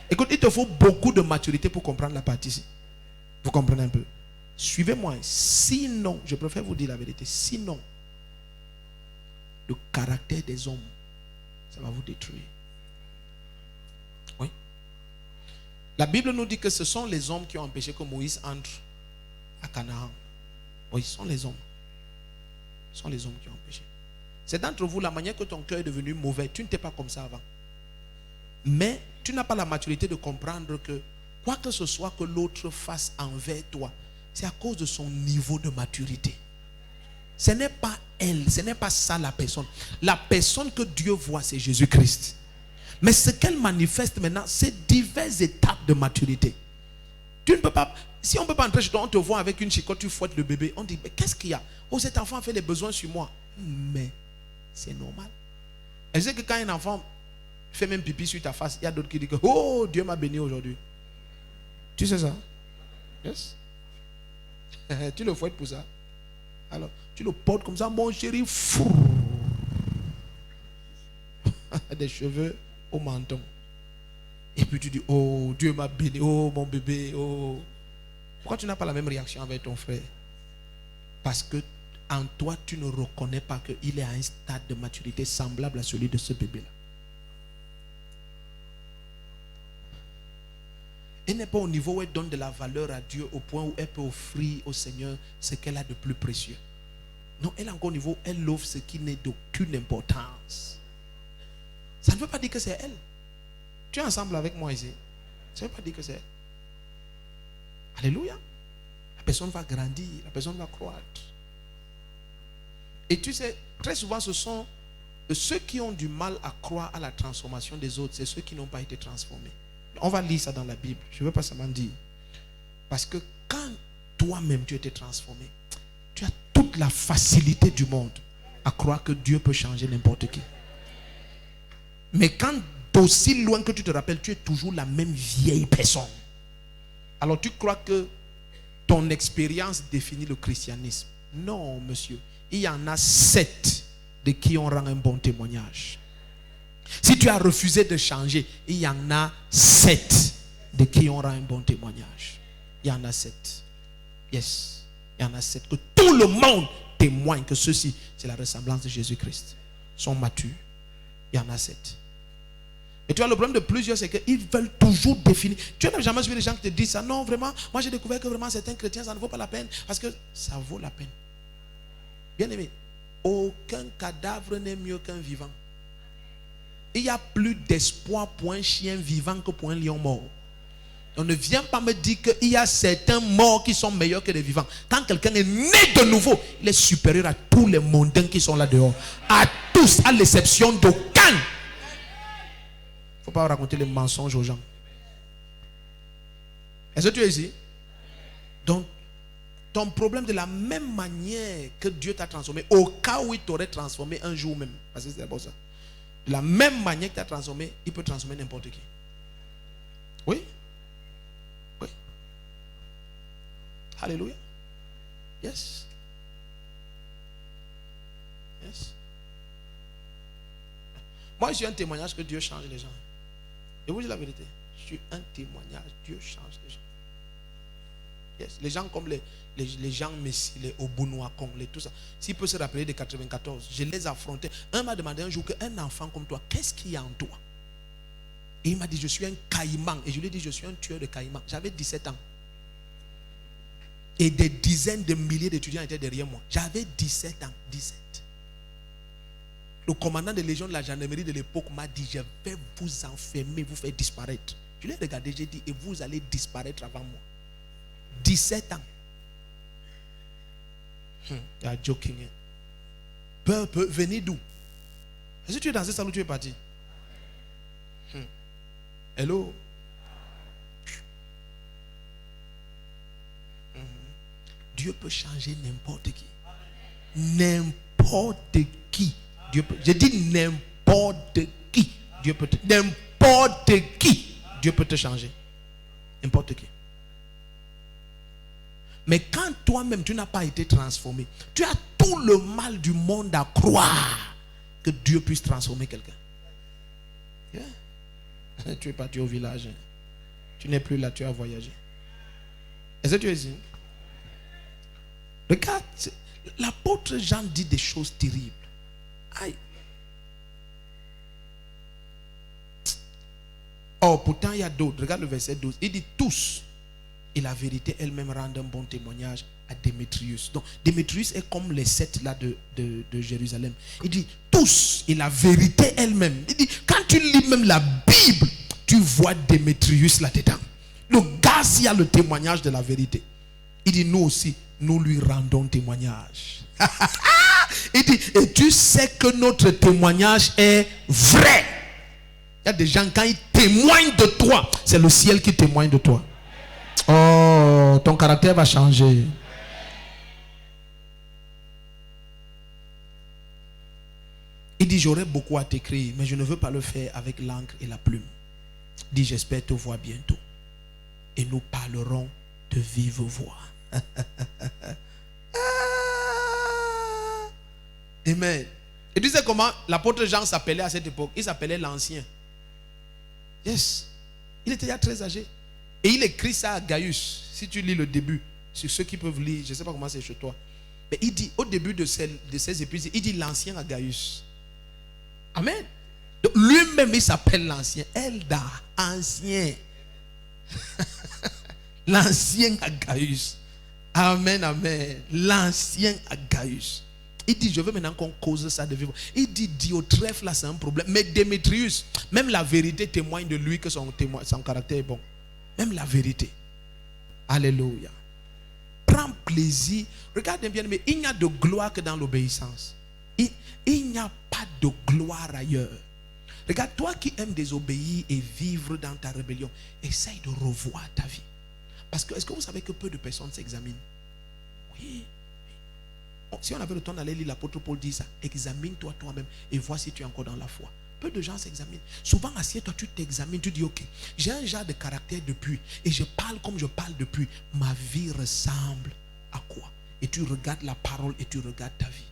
Écoute, il te faut beaucoup de maturité pour comprendre la partie ici. Vous comprenez un peu? Suivez-moi. Sinon, je préfère vous dire la vérité, sinon, le caractère des hommes, ça va vous détruire. Oui. La Bible nous dit que ce sont les hommes qui ont empêché que Moïse entre à Canaan. Oui, ce sont les hommes. Ce sont les hommes qui ont empêché. C'est d'entre vous la manière que ton cœur est devenu mauvais. Tu n'étais pas comme ça avant. Mais tu n'as pas la maturité de comprendre que quoi que ce soit que l'autre fasse envers toi, c'est à cause de son niveau de maturité. Ce n'est pas elle. Ce n'est pas ça la personne. La personne que Dieu voit, c'est Jésus-Christ. Mais ce qu'elle manifeste maintenant, c'est diverses étapes de maturité. Tu ne peux pas, si on ne peut pas entrer chez toi, on te voit avec une chicotte, tu fouettes le bébé. On dit, mais qu'est-ce qu'il y a? Oh, cet enfant a fait les besoins sur moi. Mais c'est normal. Elle sait que quand un enfant fait même pipi sur ta face, il y a d'autres qui disent que, oh, Dieu m'a béni aujourd'hui. Tu sais ça? Yes. Tu le fouettes pour ça. Alors, tu le portes comme ça, mon chéri, fou. Des cheveux au menton. Et puis tu dis, oh, Dieu m'a béni, oh, mon bébé, oh. Pourquoi tu n'as pas la même réaction avec ton frère? Parce que en toi, tu ne reconnais pas qu'il est à un stade de maturité semblable à celui de ce bébé-là. Elle n'est pas au niveau où elle donne de la valeur à Dieu au point où elle peut offrir au Seigneur ce qu'elle a de plus précieux. Non, elle est encore au niveau où elle offre ce qui n'est d'aucune importance. Ça ne veut pas dire que c'est elle. Tu es ensemble avec moi ici. Ça ne veut pas dire que c'est elle. Alléluia. La personne va grandir, la personne va croître. Et tu sais, très souvent, ce sont ceux qui ont du mal à croire à la transformation des autres, c'est ceux qui n'ont pas été transformés. On va lire ça dans la Bible. Je ne veux pas seulement dire. Parce que quand toi-même tu étais transformé, tu as toute la facilité du monde à croire que Dieu peut changer n'importe qui. Mais quand d'aussi loin que tu te rappelles, tu es toujours la même vieille personne. Alors tu crois que ton expérience définit le christianisme. Non, monsieur. Il y en a 7 de qui on rend un bon témoignage. Si tu as refusé de changer, il y en a 7 de qui on rend un bon témoignage. Il y en a 7. Yes. Il y en a 7. Que tout le monde témoigne que ceci, c'est la ressemblance de Jésus-Christ. Ils sont matures. Il y en a 7. Et tu vois, le problème de plusieurs, c'est qu'ils veulent toujours définir. Tu n'as jamais vu les gens qui te disent ça. Non, vraiment, moi j'ai découvert que vraiment certains chrétiens, ça ne vaut pas la peine. Parce que ça vaut la peine. Bien aimé, aucun cadavre n'est mieux qu'un vivant. Il n'y a plus d'espoir pour un chien vivant que pour un lion mort. On ne vient pas me dire qu'il y a certains morts qui sont meilleurs que les vivants. Quand quelqu'un est né de nouveau, il est supérieur à tous les mondains qui sont là dehors. À tous, à l'exception d'aucun. Il ne faut pas raconter les mensonges aux gens. Est-ce que tu es ici? Donc, ton problème, de la même manière que Dieu t'a transformé, au cas où il t'aurait transformé un jour même, parce que c'est d'abord ça. De la même manière que tu as transformé, il peut transformer n'importe qui. Oui? Oui. Alléluia. Yes. Yes. Moi, je suis un témoignage que Dieu change les gens. Et vous dites la vérité. Je suis un témoignage. Dieu change les gens. Yes. Les gens comme les gens Messi, les Obunuakong, les tout ça. S'il peut se rappeler de 94, je les affrontais. Un m'a demandé un jour qu'un enfant comme toi, qu'est-ce qu'il y a en toi? Et il m'a dit, je suis un caïman. Et je lui ai dit, je suis un tueur de caïman. J'avais 17 ans. Et des dizaines de milliers d'étudiants étaient derrière moi. J'avais 17 ans. 17. Le commandant de légion de la gendarmerie de l'époque m'a dit, je vais vous enfermer, vous faire disparaître. Je l'ai regardé, j'ai dit, et vous allez disparaître avant moi. 17 ans. You are joking. Peur, venez d'où? Est-ce que tu es dans ce salon où tu es parti? Hello? Dieu peut changer n'importe qui. N'importe qui. Dieu peut, je dis n'importe qui. Dieu peut te, n'importe qui. Dieu peut te changer. N'importe qui. Mais quand toi-même tu n'as pas été transformé, tu as tout le mal du monde à croire que Dieu puisse transformer quelqu'un. Yeah. Tu es parti au village. Tu n'es plus là, tu as voyagé. Est-ce que tu es ici? Regarde, l'apôtre Jean dit des choses terribles. Aïe. Oh, pourtant il y a d'autres. Regarde le verset 12. Il dit tous. Et la vérité elle-même rend un bon témoignage à Démétrius. Donc Démétrius est comme les 7 là de Jérusalem. Il dit tous. Et la vérité elle-même. Il dit quand tu lis même la Bible, tu vois Démétrius là-dedans. Le gars, s'il y a le témoignage de la vérité. Il dit nous aussi, nous lui rendons témoignage. Il dit, et tu sais que notre témoignage est vrai. Il y a des gens, quand ils témoignent de toi, c'est le ciel qui témoigne de toi. Oh, ton caractère va changer. Il dit, j'aurais beaucoup à t'écrire, mais je ne veux pas le faire avec l'encre et la plume. Il dit, j'espère te voir bientôt. Et nous parlerons de vive voix. Amen. Et tu sais comment l'apôtre Jean s'appelait à cette époque? Il s'appelait l'Ancien. Yes. Il était déjà très âgé. Et il écrit ça à Gaius. Si tu lis le début, sur ceux qui peuvent lire, je ne sais pas comment c'est chez toi. Mais il dit, au début de ces épisodes, il dit l'Ancien à Gaius. Amen. Donc lui-même, il s'appelle l'Ancien. Elda, ancien. L'ancien à Gaius. Amen, amen. L'ancien à Gaius. Il dit, je veux maintenant qu'on cause ça de vivre. Il dit, Diotrephe, là, c'est un problème. Mais Démétrius, même la vérité témoigne de lui que son caractère est bon. Même la vérité. Alléluia. Prends plaisir. Regarde bien, mais il n'y a de gloire que dans l'obéissance. Il n'y a pas de gloire ailleurs. Regarde, toi qui aimes désobéir et vivre dans ta rébellion, essaye de revoir ta vie. Parce que, est-ce que vous savez que peu de personnes s'examinent? Oui. Si on avait le temps d'aller lire l'apôtre Paul dit ça, examine-toi toi-même et vois si tu es encore dans la foi. Peu de gens s'examinent. Souvent, assieds-toi, tu t'examines, tu dis, ok, j'ai un genre de caractère depuis et je parle comme je parle depuis. Ma vie ressemble à quoi? Et tu regardes la parole et tu regardes ta vie.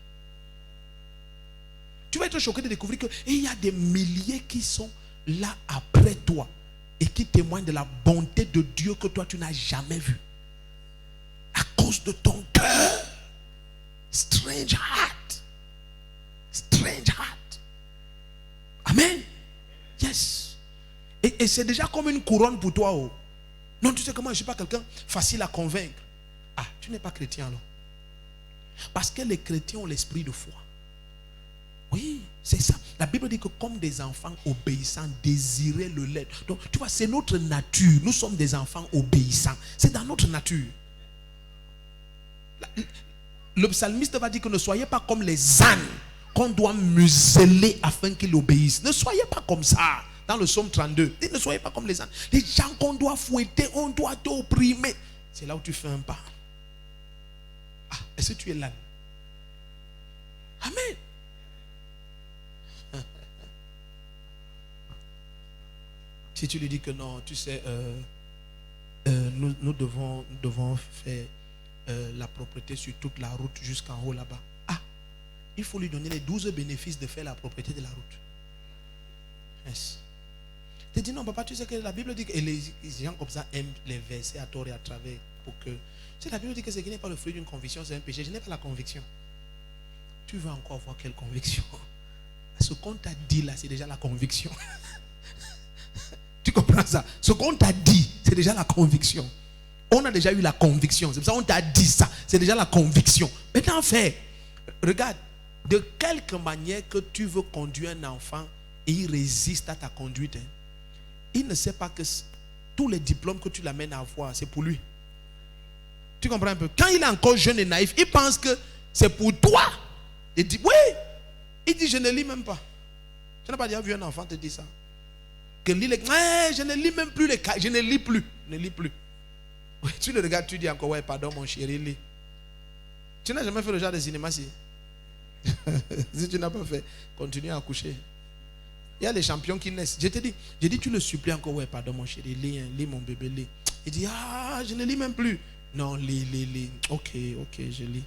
Tu vas être choqué de découvrir qu'il y a des milliers qui sont là après toi et qui témoignent de la bonté de Dieu que toi tu n'as jamais vue. À cause de ton cœur. Strange heart. Strange heart. Amen. Yes. Et c'est déjà comme une couronne pour toi. Oh. Non, tu sais comment je ne suis pas quelqu'un facile à convaincre. Ah, tu n'es pas chrétien alors. Parce que les chrétiens ont l'esprit de foi. Oui, c'est ça. La Bible dit que comme des enfants obéissants, désirez le lait. Donc, tu vois, c'est notre nature. Nous sommes des enfants obéissants. C'est dans notre nature. Le psalmiste va dire que ne soyez pas comme les ânes qu'on doit museler afin qu'ils obéissent. Ne soyez pas comme ça. Dans le psaume 32, il dit, ne soyez pas comme les ânes. Les gens qu'on doit fouetter, on doit t'opprimer. C'est là où tu fais un pas. Ah, est-ce que tu es l'âne? Amen. Si tu lui dis que non, tu sais, nous devons faire la propriété sur toute la route jusqu'en haut là-bas. Ah, il faut lui donner les 12 bénéfices de faire la propriété de la route. Yes. Tu dis non, papa, tu sais que la Bible dit que les gens comme ça aiment les versets à tort et à travers pour que. Tu sais, la Bible dit que ce qui n'est pas le fruit d'une conviction, c'est un péché. Je n'ai pas la conviction. Tu veux encore voir quelle conviction? Ce qu'on t'a dit là, c'est déjà la conviction. Tu comprends ça? Ce qu'on t'a dit, c'est déjà la conviction. On a déjà eu la conviction. C'est pour ça qu'on t'a dit ça. C'est déjà la conviction. Maintenant, fais. Regarde. De quelque manière que tu veux conduire un enfant et il résiste à ta conduite, hein, il ne sait pas que tous les diplômes que tu l'amènes à avoir, c'est pour lui. Tu comprends un peu? Quand il est encore jeune et naïf, il pense que c'est pour toi. Il dit, oui. Il dit, je ne lis même pas. Tu n'as pas déjà vu un enfant te dire ça? Que lit les... je ne lis même plus les cas. Je ne lis plus. Je ne lis plus. Tu le regardes, tu dis encore, ouais, pardon, mon chéri, lis. Tu n'as jamais fait le genre de cinéma, si? Si tu n'as pas fait, continue à coucher. Il y a les champions qui naissent. J'ai dit, tu le supplies encore, ouais, pardon, mon chéri, lis, lis mon bébé, lis. Il dit, ah, je ne lis même plus. Non, lis. Ok, je lis.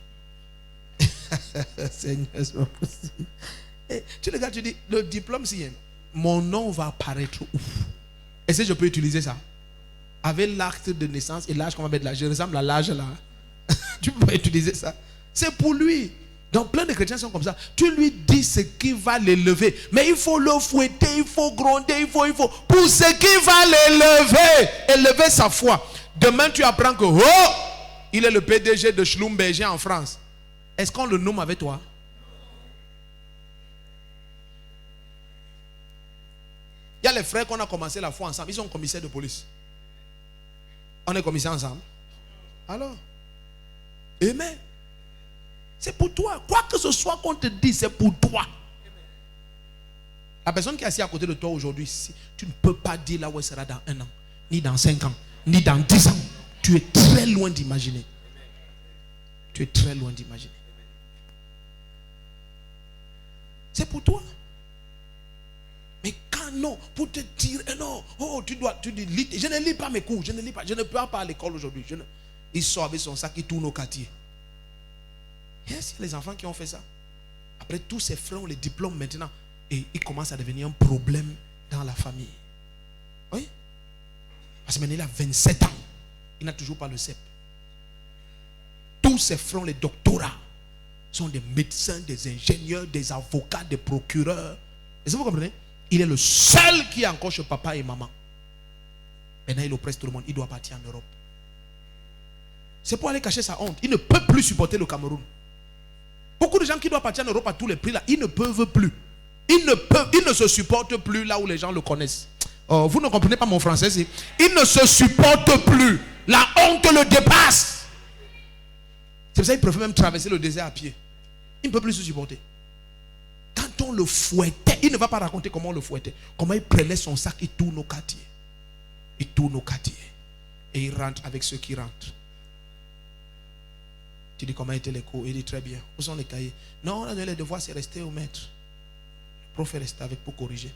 Seigneur, c'est pas possible. Et tu le regardes, tu dis, le diplôme, si mon nom va apparaître où? Est-ce que je peux utiliser ça? Avec l'acte de naissance et l'âge qu'on va mettre là. Je ressemble à l'âge là. Tu peux pas utiliser ça. C'est pour lui. Donc plein de chrétiens sont comme ça. Tu lui dis ce qui va l'élever. Mais il faut le fouetter, il faut gronder, il faut. Pour ce qui va l'élever. Élever sa foi. Demain tu apprends que il est le PDG de Schlumberger en France. Est-ce qu'on le nomme avec toi? Il y a les frères qu'on a commencé la foi ensemble. Ils sont commissaires de police. On est commissaires ensemble. Alors, amen. C'est pour toi. Quoi que ce soit qu'on te dise, c'est pour toi. La personne qui est assise à côté de toi aujourd'hui, tu ne peux pas dire là où elle sera dans 1 an, ni dans 5 ans, ni dans 10 ans. Tu es très loin d'imaginer. Tu es très loin d'imaginer. C'est pour toi. Mais quand non, pour te dire, non, oh, tu dis, je ne lis pas mes cours, je ne peux pas à l'école aujourd'hui. Il sort avec son sac, il tourne au quartier. Yes, il y a les enfants qui ont fait ça. Après, tous ces frères ont les diplômes maintenant. Et il commence à devenir un problème dans la famille. Oui. Parce que maintenant, il a 27 ans. Il n'a toujours pas le CEP. Tous ses frères, les doctorats, sont des médecins, des ingénieurs, des avocats, des procureurs. Est-ce que vous comprenez? Il est le seul qui est encore chez papa et maman. Maintenant, il oppresse tout le monde. Il doit partir en Europe. C'est pour aller cacher sa honte. Il ne peut plus supporter le Cameroun. Beaucoup de gens qui doivent partir en Europe à tous les prix, là, ils ne peuvent plus. Ils ne se supportent plus là où les gens le connaissent. Vous ne comprenez pas mon français. Ils ne se supportent plus. La honte le dépasse. C'est pour ça qu'il préfère même traverser le désert à pied. Il ne peut plus se supporter. Quand on le fouettait, il ne va pas raconter comment on le fouettait. Comment il prenait son sac, il tourne au quartier. Il tourne au quartier. Et il rentre avec ceux qui rentrent. Tu dis comment étaient les cours? Il dit très bien. Où sont les cahiers? Non, les devoirs, c'est rester au maître. Le prof est resté avec pour corriger.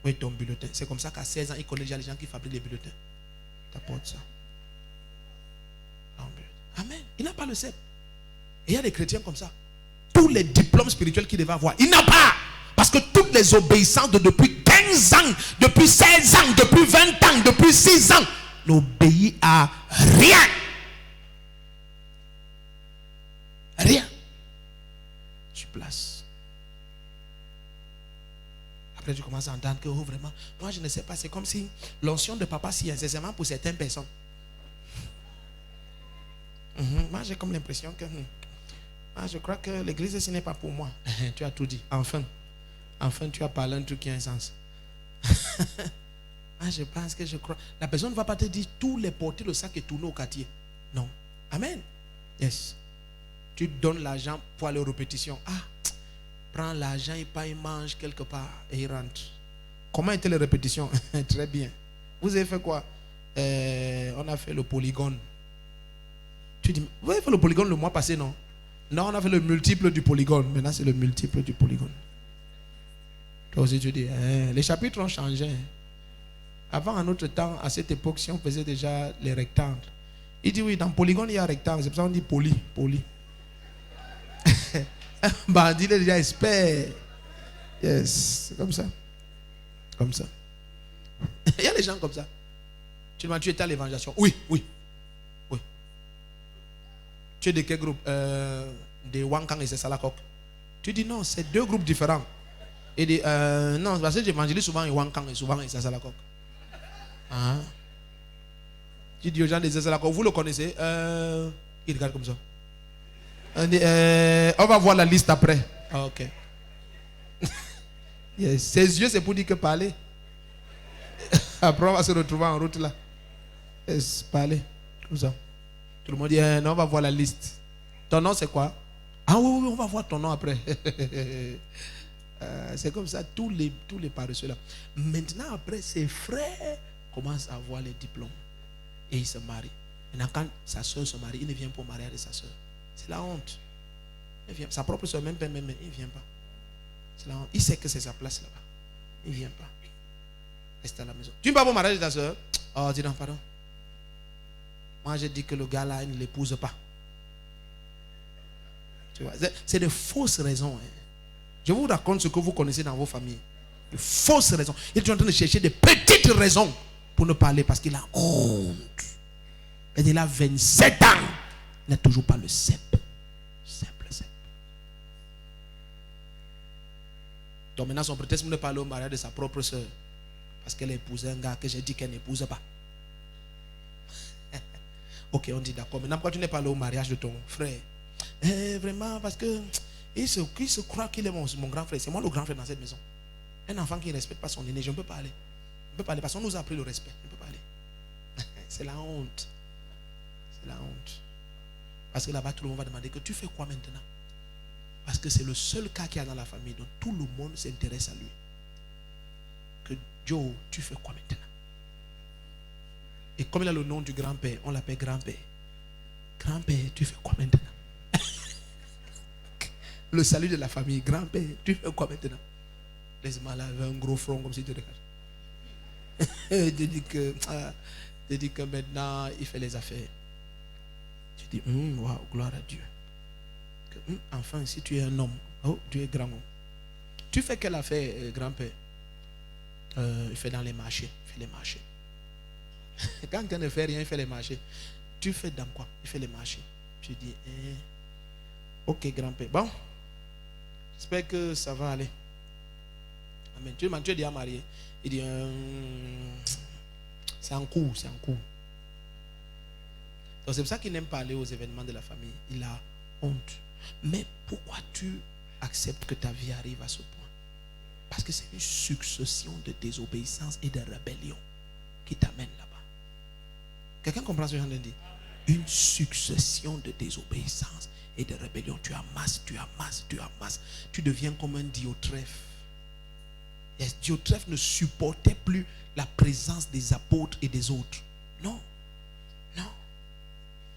Où est ton bulletin? C'est comme ça qu'à 16 ans, il connaît déjà les gens qui fabriquent les bulletins. T'apportes ça. Amen. Il n'a pas le CEP. Et il y a des chrétiens comme ça. Tous les diplômes spirituels qu'il devait avoir, il n'a pas. Parce que toutes les obéissances de depuis 15 ans, depuis 16 ans, depuis 20 ans, depuis 6 ans, n'obéit à rien. Rien. Tu places. Après, tu commences à entendre que, oh, vraiment, moi je ne sais pas, c'est comme si l'onction de papa, si c'est seulement pour certaines personnes. Moi, j'ai comme l'impression que je crois que l'église, ce n'est pas pour moi. Tu as tout dit. Enfin, tu as parlé un truc qui a un sens. Je pense que je crois. La personne ne va pas te dire tous les porter le sac et tourner au quartier. Non. Amen. Yes. Tu donnes l'argent pour aller aux répétitions. Prends l'argent, il mange quelque part et il rentre. Comment étaient les répétitions? Très bien. Vous avez fait quoi? On a fait le polygone. Tu dis, vous avez fait le polygone le mois passé, non? Non, on a fait le multiple du polygone. Maintenant, c'est le multiple du polygone. Toi aussi, tu dis, les chapitres ont changé. Avant, en notre temps, à cette époque, si on faisait déjà les rectangles. Il dit, oui, dans polygone, il y a rectangle. C'est pour ça qu'on dit poly. Bandit, il est déjà expert. Yes, c'est comme ça. Comme ça. Il y a des gens comme ça. Tu demandes, tu étais à l'évangélisation? Oui. Tu es de quel groupe? De Wankang et Salakok. Tu dis non, c'est 2 groupes différents. Et dit non, parce que j'évangélise souvent à Wankang et souvent à Salakok. Tu dis aux gens de Salakok, vous le connaissez? Il regarde comme ça. On va voir la liste après. Ok. Yes. Ses yeux, c'est pour dire que parler. Après, on va se retrouver en route là. Yes, parler. Comme ça. Tout le monde dit, non, on va voir la liste. Ton nom, c'est quoi? Oui, on va voir ton nom après. C'est comme ça, tous les paresseux là. Maintenant, après, ses frères commencent à avoir les diplômes. Et ils se marient. Maintenant, quand sa soeur se marie, il ne vient pas au mariage de sa soeur. C'est la honte. Il vient. Sa propre soeur, même, il ne vient pas. C'est la honte. Il sait que c'est sa place là-bas. Il ne vient pas. Reste à la maison. Tu ne vas pas au mariage de ta soeur? Oh, dis non, pardon. Moi, j'ai dit que le gars là, il ne l'épouse pas. Tu vois, c'est de fausses raisons. Je vous raconte ce que vous connaissez dans vos familles. De fausses raisons. Il est en train de chercher des petites raisons pour ne pas aller parce qu'il a honte. Et il a 27 ans. Il n'a toujours pas le CEP. CEP. Donc maintenant, son prétexte pour ne pas aller au mariage de sa propre soeur. Parce qu'elle a épousé un gars que j'ai dit qu'elle n'épouse pas. Ok, on dit d'accord. Maintenant, pourquoi tu n'es pas allé au mariage de ton frère? Vraiment, parce que il se croit qu'il est mon grand frère. C'est moi le grand frère dans cette maison. Un enfant qui ne respecte pas son aîné, je ne peux pas aller. Je ne peux pas aller parce qu'on nous a appris le respect. Je ne peux pas aller. C'est la honte. C'est la honte. Parce que là-bas, tout le monde va demander que tu fais quoi maintenant? Parce que c'est le seul cas qu'il y a dans la famille. Donc tout le monde s'intéresse à lui. Que Joe, tu fais quoi maintenant? Et comme il a le nom du grand-père, on l'appelle grand-père. Grand-père, tu fais quoi maintenant? Le salut de la famille. Grand-père, tu fais quoi maintenant? Laisse-moi là, avec un gros front comme si tu regardes. Je dis que maintenant, il fait les affaires. Tu dis, wow, gloire à Dieu. Que, enfin, si tu es un homme, oh, tu es grand homme. Tu fais quelle affaire, grand-père? Il fait dans les marchés. Il fait les marchés. Quand quelqu'un ne fait rien, il fait les marchés. Tu fais dans quoi? Il fait les marchés. Tu dis, ok, grand-père. Bon, j'espère que ça va aller. Amen. Tu es déjà marié. Il dit, c'est en cours, c'est en cours. Donc c'est pour ça qu'il n'aime pas aller aux événements de la famille. Il a honte. Mais pourquoi tu acceptes que ta vie arrive à ce point? Parce que c'est une succession de désobéissance et de rébellion qui t'amène là-bas. Quelqu'un comprend ce que je viens de dire? Une succession de désobéissance et de rébellion. Tu amasses, tu amasses, tu amasses. Tu deviens comme un Diotrephe. Yes, Diotrephe ne supportait plus la présence des apôtres et des autres. Non. Non.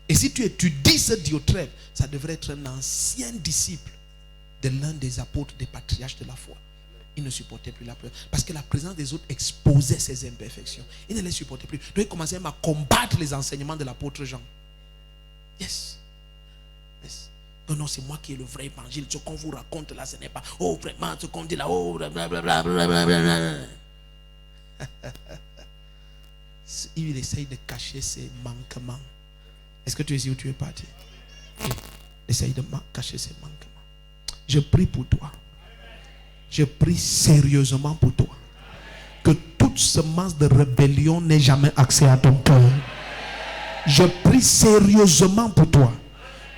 Et si tu étudies ce Diotrephe, ça devrait être un ancien disciple de l'un des apôtres, des patriarches de la foi. Il ne supportait plus la présence. Parce que la présence des autres exposait ses imperfections. Il ne les supportait plus. Donc il commençait même à combattre les enseignements de l'apôtre Jean. Yes. Yes. Non, non, c'est moi qui ai le vrai évangile. Ce qu'on vous raconte là, ce n'est pas. Oh, vraiment, ce qu'on dit là, oh, blablabla. Il essaye de cacher ses manquements. Est-ce que tu es ici où tu es parti? Il essaye de cacher ses manquements. Je prie pour toi. Je prie sérieusement pour toi. Que toute semence de rébellion n'ait jamais accès à ton cœur. Je prie sérieusement pour toi.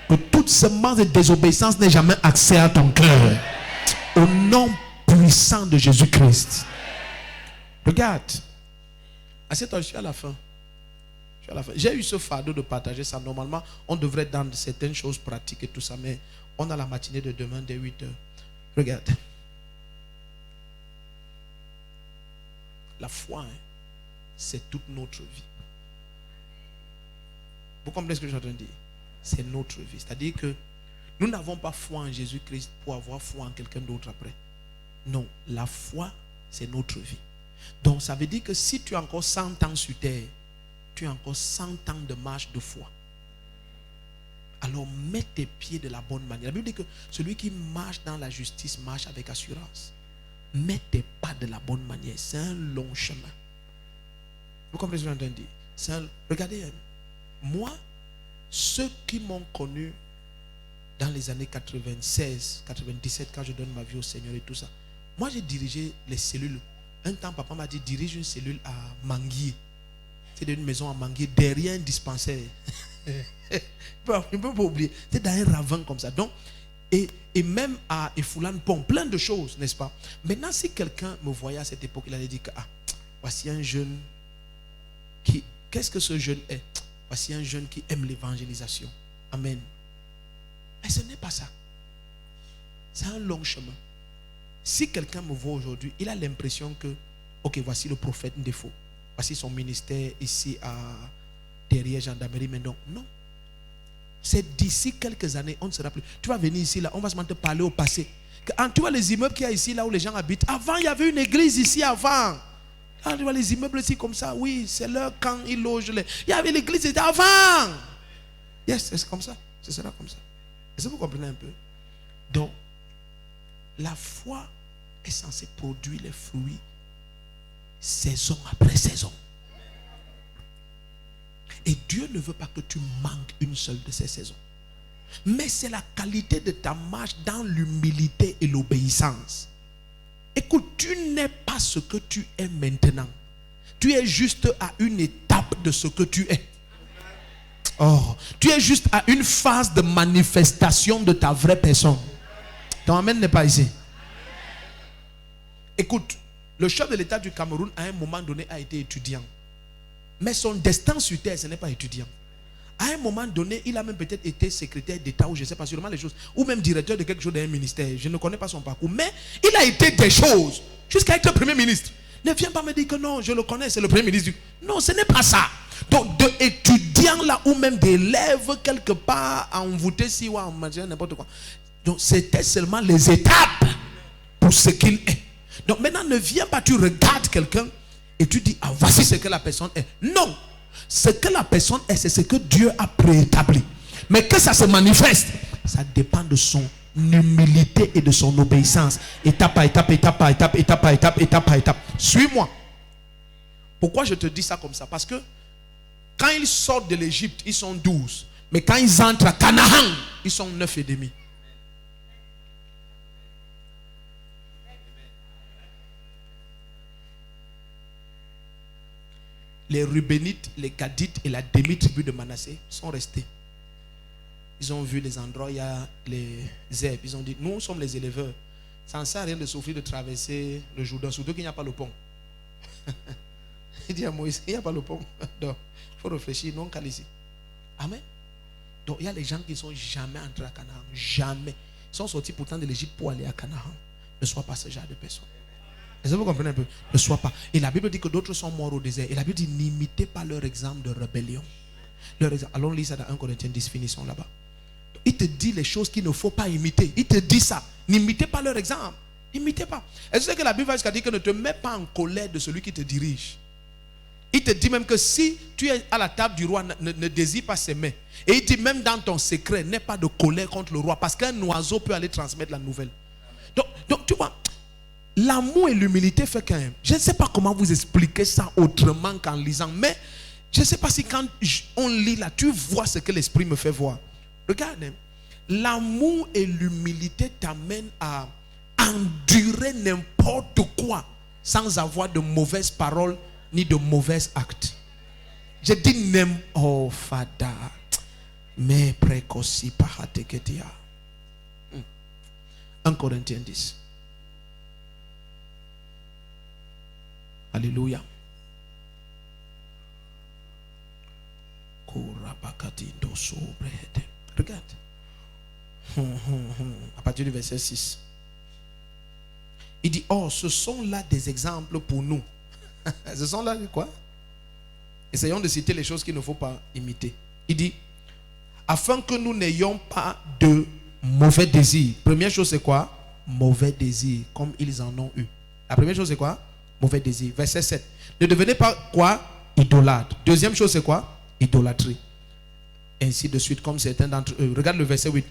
Que toute semence de désobéissance n'ait jamais accès à ton cœur. Au nom puissant de Jésus-Christ. Regarde. Assieds-toi, je suis à la fin. J'ai eu ce fardeau de partager ça. Normalement, on devrait être dans certaines choses pratiques et tout ça. Mais on a la matinée de demain dès 8 heures. Regarde. La foi, c'est toute notre vie. Vous comprenez ce que je suis en train de dire? C'est notre vie. C'est-à-dire que nous n'avons pas foi en Jésus-Christ pour avoir foi en quelqu'un d'autre après. Non, la foi, c'est notre vie. Donc ça veut dire que si tu as encore 100 ans sur terre, tu as encore 100 ans de marche de foi. Alors mets tes pieds de la bonne manière. La Bible dit que celui qui marche dans la justice marche avec assurance. Mets tes pas de la bonne manière. C'est un long chemin. Vous comprenez ce que je viens de dire? Regardez, moi, ceux qui m'ont connu dans les années 96, 97, quand je donne ma vie au Seigneur et tout ça, moi j'ai dirigé les cellules. Un temps, papa m'a dit, dirige une cellule à Manguier. C'est une maison à Manguier, derrière un dispensaire. Je ne peux pas oublier. C'est dans un ravin comme ça. Donc, et même à Efoulan Pont, plein de choses, n'est-ce pas? Maintenant, si quelqu'un me voyait à cette époque, il allait dire que, voici un jeune qui... Qu'est-ce que ce jeune est? Voici un jeune qui aime l'évangélisation. Amen. Mais ce n'est pas ça. C'est un long chemin. Si quelqu'un me voit aujourd'hui, il a l'impression que, ok, voici le prophète Ndefo. Voici son ministère ici à derrière gendarmerie. Mais non, non. C'est d'ici quelques années, on ne sera plus. Tu vas venir ici, là, on va se te parler au passé. Tu vois les immeubles qu'il y a ici, là où les gens habitent. Avant, il y avait une église ici, avant. Ah, tu vois les immeubles ici comme ça, oui, c'est leur camp, ils logent. Il y avait l'église c'était avant. Yes, c'est comme ça. Ce sera comme ça. Est-ce que vous comprenez un peu? Donc, la foi est censée produire les fruits saison après saison. Et Dieu ne veut pas que tu manques une seule de ces saisons. Mais c'est la qualité de ta marche dans l'humilité et l'obéissance. Écoute, tu n'es pas ce que tu es maintenant. Tu es juste à une étape de ce que tu es. Oh, tu es juste à une phase de manifestation de ta vraie personne. Ton amen n'est pas ici. Écoute, le chef de l'État du Cameroun à un moment donné a été étudiant. Mais son destin sur terre, ce n'est pas étudiant. À un moment donné, il a même peut-être été secrétaire d'État ou je ne sais pas sûrement les choses, ou même directeur de quelque chose d'un ministère. Je ne connais pas son parcours, mais il a été des choses jusqu'à être premier ministre. Ne viens pas me dire que non, je le connais, c'est le premier ministre. Non, ce n'est pas ça. Donc, d'étudiant là, ou même d'élève quelque part, envoûté si ou en matière, n'importe quoi. Donc, c'était seulement les étapes pour ce qu'il est. Donc, maintenant, ne viens pas, tu regardes quelqu'un et tu dis, ah, voici ce que la personne est. Non. Ce que la personne est, c'est ce que Dieu a préétabli. Mais que ça se manifeste, ça dépend de son humilité et de son obéissance. Étape par étape, étape par étape, étape par étape, étape par étape. Suis-moi. Pourquoi je te dis ça comme ça? Parce que quand ils sortent de l'Égypte, ils sont 12. Mais quand ils entrent à Canaan, ils sont 9 et demi. Les Rubénites, les Gadites et la demi-tribu de Manassé sont restés. Ils ont vu les endroits, il y a les herbes. Ils ont dit, nous sommes les éleveurs. Ça ne sert à rien de souffrir de traverser le Jourdain, surtout qu'il n'y a pas le pont. Il dit à Moïse, il n'y a pas le pont. Donc, il faut réfléchir, non qu'à ici. Amen. Donc, il y a les gens qui ne sont jamais entrés à Canaan. Jamais. Ils sont sortis pourtant de l'Égypte pour aller à Canaan. Ne sois pas ce genre de personne. Est-ce que vous comprenez un peu? Ne sois pas. Et la Bible dit que d'autres sont morts au désert. Et la Bible dit, n'imitez pas leur exemple de rébellion. Leur exemple. Allons lire ça dans 1 Corinthiens 10, finissons là-bas. Il te dit les choses qu'il ne faut pas imiter. Il te dit ça. N'imitez pas leur exemple. N'imitez pas. Est-ce que la Bible va jusqu'à dire que ne te mets pas en colère de celui qui te dirige? Il te dit même que si tu es à la table du roi, ne désire pas ses mets. Et il dit même dans ton secret, n'aie pas de colère contre le roi. Parce qu'un oiseau peut aller transmettre la nouvelle. Donc tu vois, l'amour et l'humilité fait quand même. Je ne sais pas comment vous expliquer ça autrement qu'en lisant. Mais je ne sais pas si quand on lit là, tu vois ce que l'esprit me fait voir. Regarde, l'amour et l'humilité t'amènent à endurer n'importe quoi sans avoir de mauvaises paroles ni de mauvais actes. Je dis oh fada. Mais précoci parateketia. 1 Corinthiens 10. Alléluia. Regarde. À partir du verset 6. Il dit, oh, ce sont là des exemples pour nous. Ce sont là quoi? Essayons de citer les choses qu'il ne faut pas imiter. Il dit, afin que nous n'ayons pas de mauvais désirs. Première chose c'est quoi? Mauvais désirs, comme ils en ont eu. La première chose c'est quoi? Mauvais désir. Verset 7. Ne devenez pas quoi? Idolâtre. Deuxième chose c'est quoi? Idolâtrie. Ainsi de suite, comme certains d'entre eux. Regarde le verset 8.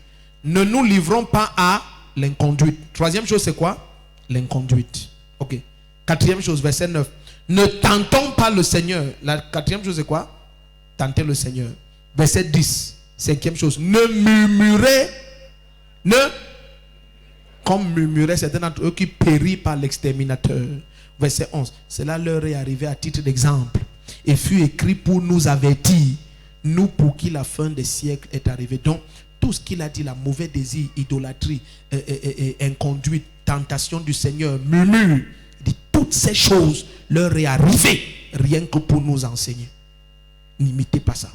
Ne nous livrons pas à l'inconduite. Troisième chose c'est quoi? L'inconduite. Ok. Quatrième chose, verset 9. Ne tentons pas le Seigneur. La quatrième chose c'est quoi? Tenter le Seigneur. Verset 10. Cinquième chose. Ne murmurez. Comme murmuraient certains d'entre eux qui périt par l'exterminateur. Verset 11. Cela leur est arrivé à titre d'exemple et fut écrit pour nous avertir, nous pour qui la fin des siècles est arrivée. Donc, tout ce qu'il a dit, la mauvais désir, idolâtrie, inconduite, tentation du Seigneur, murmure, il dit, toutes ces choses leur est arrivé rien que pour nous enseigner. N'imitez pas ça.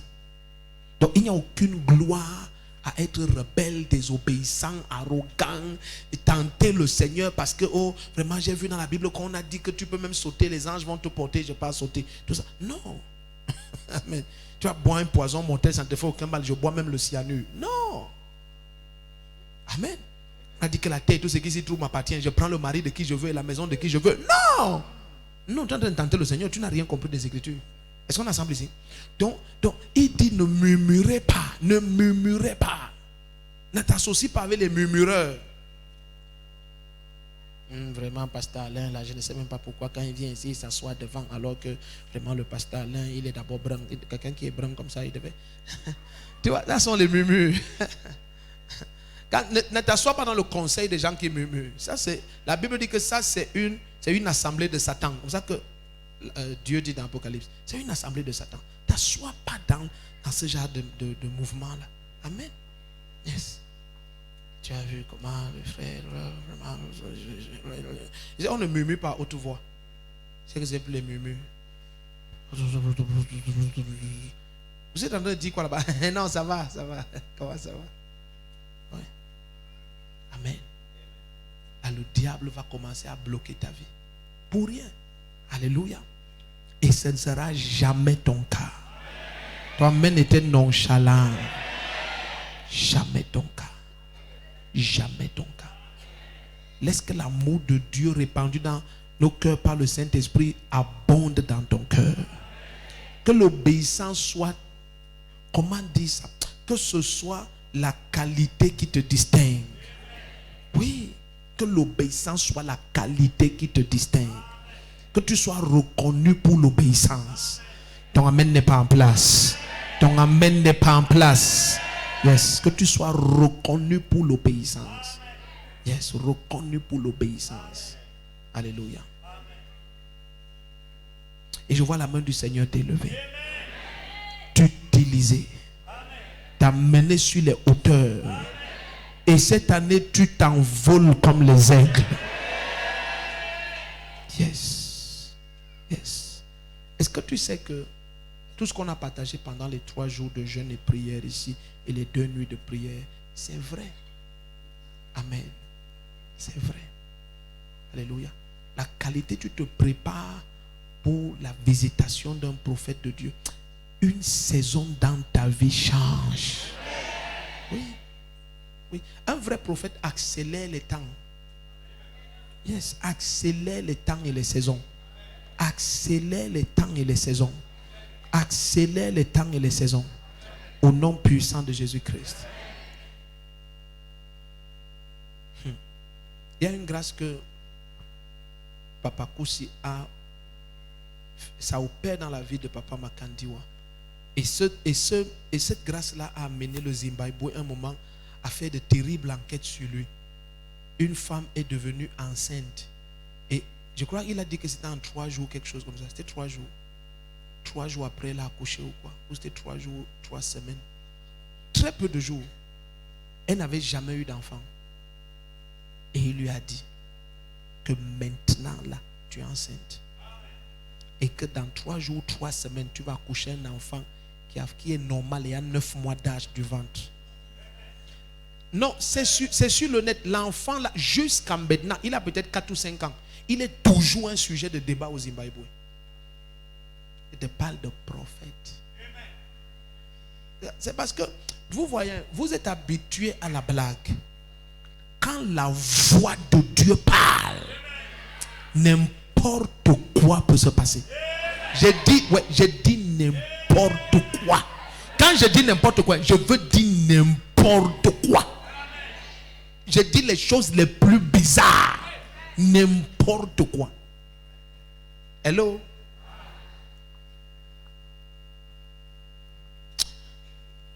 Donc, il n'y a aucune gloire à être rebelle, désobéissant, arrogant, et tenter le Seigneur parce que, oh, vraiment, j'ai vu dans la Bible qu'on a dit que tu peux même sauter, les anges vont te porter, je ne vais pas sauter. Tout ça. Non. Amen. Tu vas boire un poison mortel, ça ne te fait aucun mal. Je bois même le cyanure. Non. Amen. On a dit que la terre, tout ce qui s'y trouve m'appartient. Je prends le mari de qui je veux et la maison de qui je veux. Non. Non, tu es en train de tenter le Seigneur. Tu n'as rien compris des Écritures. Est-ce qu'on assemble ici? Donc, il dit ne murmurez pas. Ne murmurez pas. Ne t'associe pas avec les murmureurs. Vraiment, pasteur Alain, là, je ne sais même pas pourquoi quand il vient ici, il s'assoit devant, alors que vraiment le pasteur Alain, il est d'abord brun. Quelqu'un qui est brun comme ça, il devait... Tu vois, là sont les murmures. Ne t'assois pas dans le conseil des gens qui murmurent. Ça, c'est, la Bible dit que ça, c'est une assemblée de Satan. C'est pour ça que Dieu dit dans l'Apocalypse, c'est une assemblée de Satan. Ne t'assois pas dans ce genre de mouvement-là. Amen. Yes. Tu as vu comment le frère, vraiment, on ne murmure pas à haute voix. C'est que c'est plus les murmures. Vous êtes en train de dire quoi là-bas? Non, ça va, ça va. Comment ça va? Oui. Amen. Là, le diable va commencer à bloquer ta vie. Pour rien. Alléluia. Et ce ne sera jamais ton cas. Toi-même était nonchalant. Jamais ton cas. Jamais ton cas. Laisse que l'amour de Dieu répandu dans nos cœurs par le Saint-Esprit abonde dans ton cœur. Que l'obéissance soit, comment dire ça? Que ce soit la qualité qui te distingue. Oui, que l'obéissance soit la qualité qui te distingue. Que tu sois reconnu pour l'obéissance. Ton amen n'est pas en place. Ton amen n'est pas en place. Yes, que tu sois reconnu pour l'obéissance. Yes, reconnu pour l'obéissance. Alléluia. Et je vois la main du Seigneur t'élever. T'utiliser. T'amener sur les hauteurs. Et cette année, tu t'envoles comme les aigles. Yes. Yes. Est-ce que tu sais que tout ce qu'on a partagé pendant les 3 jours de jeûne et prière ici et les 2 nuits de prière, c'est vrai. Amen. C'est vrai. Alléluia. La qualité, tu te prépares pour la visitation d'un prophète de Dieu. Une saison dans ta vie change. Oui. Oui. Un vrai prophète accélère les temps. Yes. Accélère les temps et les saisons. Accélère les temps et les saisons. Accélère les temps et les saisons. Au nom puissant de Jésus-Christ. Il y a une grâce que Papa Koussi a. Ça opère dans la vie de Papa Makandiwa. Et cette grâce-là a amené le Zimbabwe un moment à faire de terribles enquêtes sur lui. Une femme est devenue enceinte. Et je crois qu'il a dit que c'était en 3 jours, quelque chose comme ça. C'était 3 jours. 3 jours après, elle a accouché ou quoi. Ou c'était 3 jours, 3 semaines. Très peu de jours. Elle n'avait jamais eu d'enfant. Et il lui a dit que maintenant, là, tu es enceinte. Et que dans 3 jours, 3 semaines, tu vas accoucher un enfant qui est normal et a 9 mois d'âge du ventre. Non, c'est sur le net. L'enfant, là, jusqu'à maintenant, il a peut-être 4 ou 5 ans. Il est toujours un sujet de débat au Zimbabwe. Il te parle de prophète. C'est parce que, vous voyez, vous êtes habitué à la blague. Quand la voix de Dieu parle, n'importe quoi peut se passer. J'ai dit n'importe quoi. Quand je dis n'importe quoi, je veux dire n'importe quoi. Je dis les choses les plus bizarres. N'importe quoi. Hello?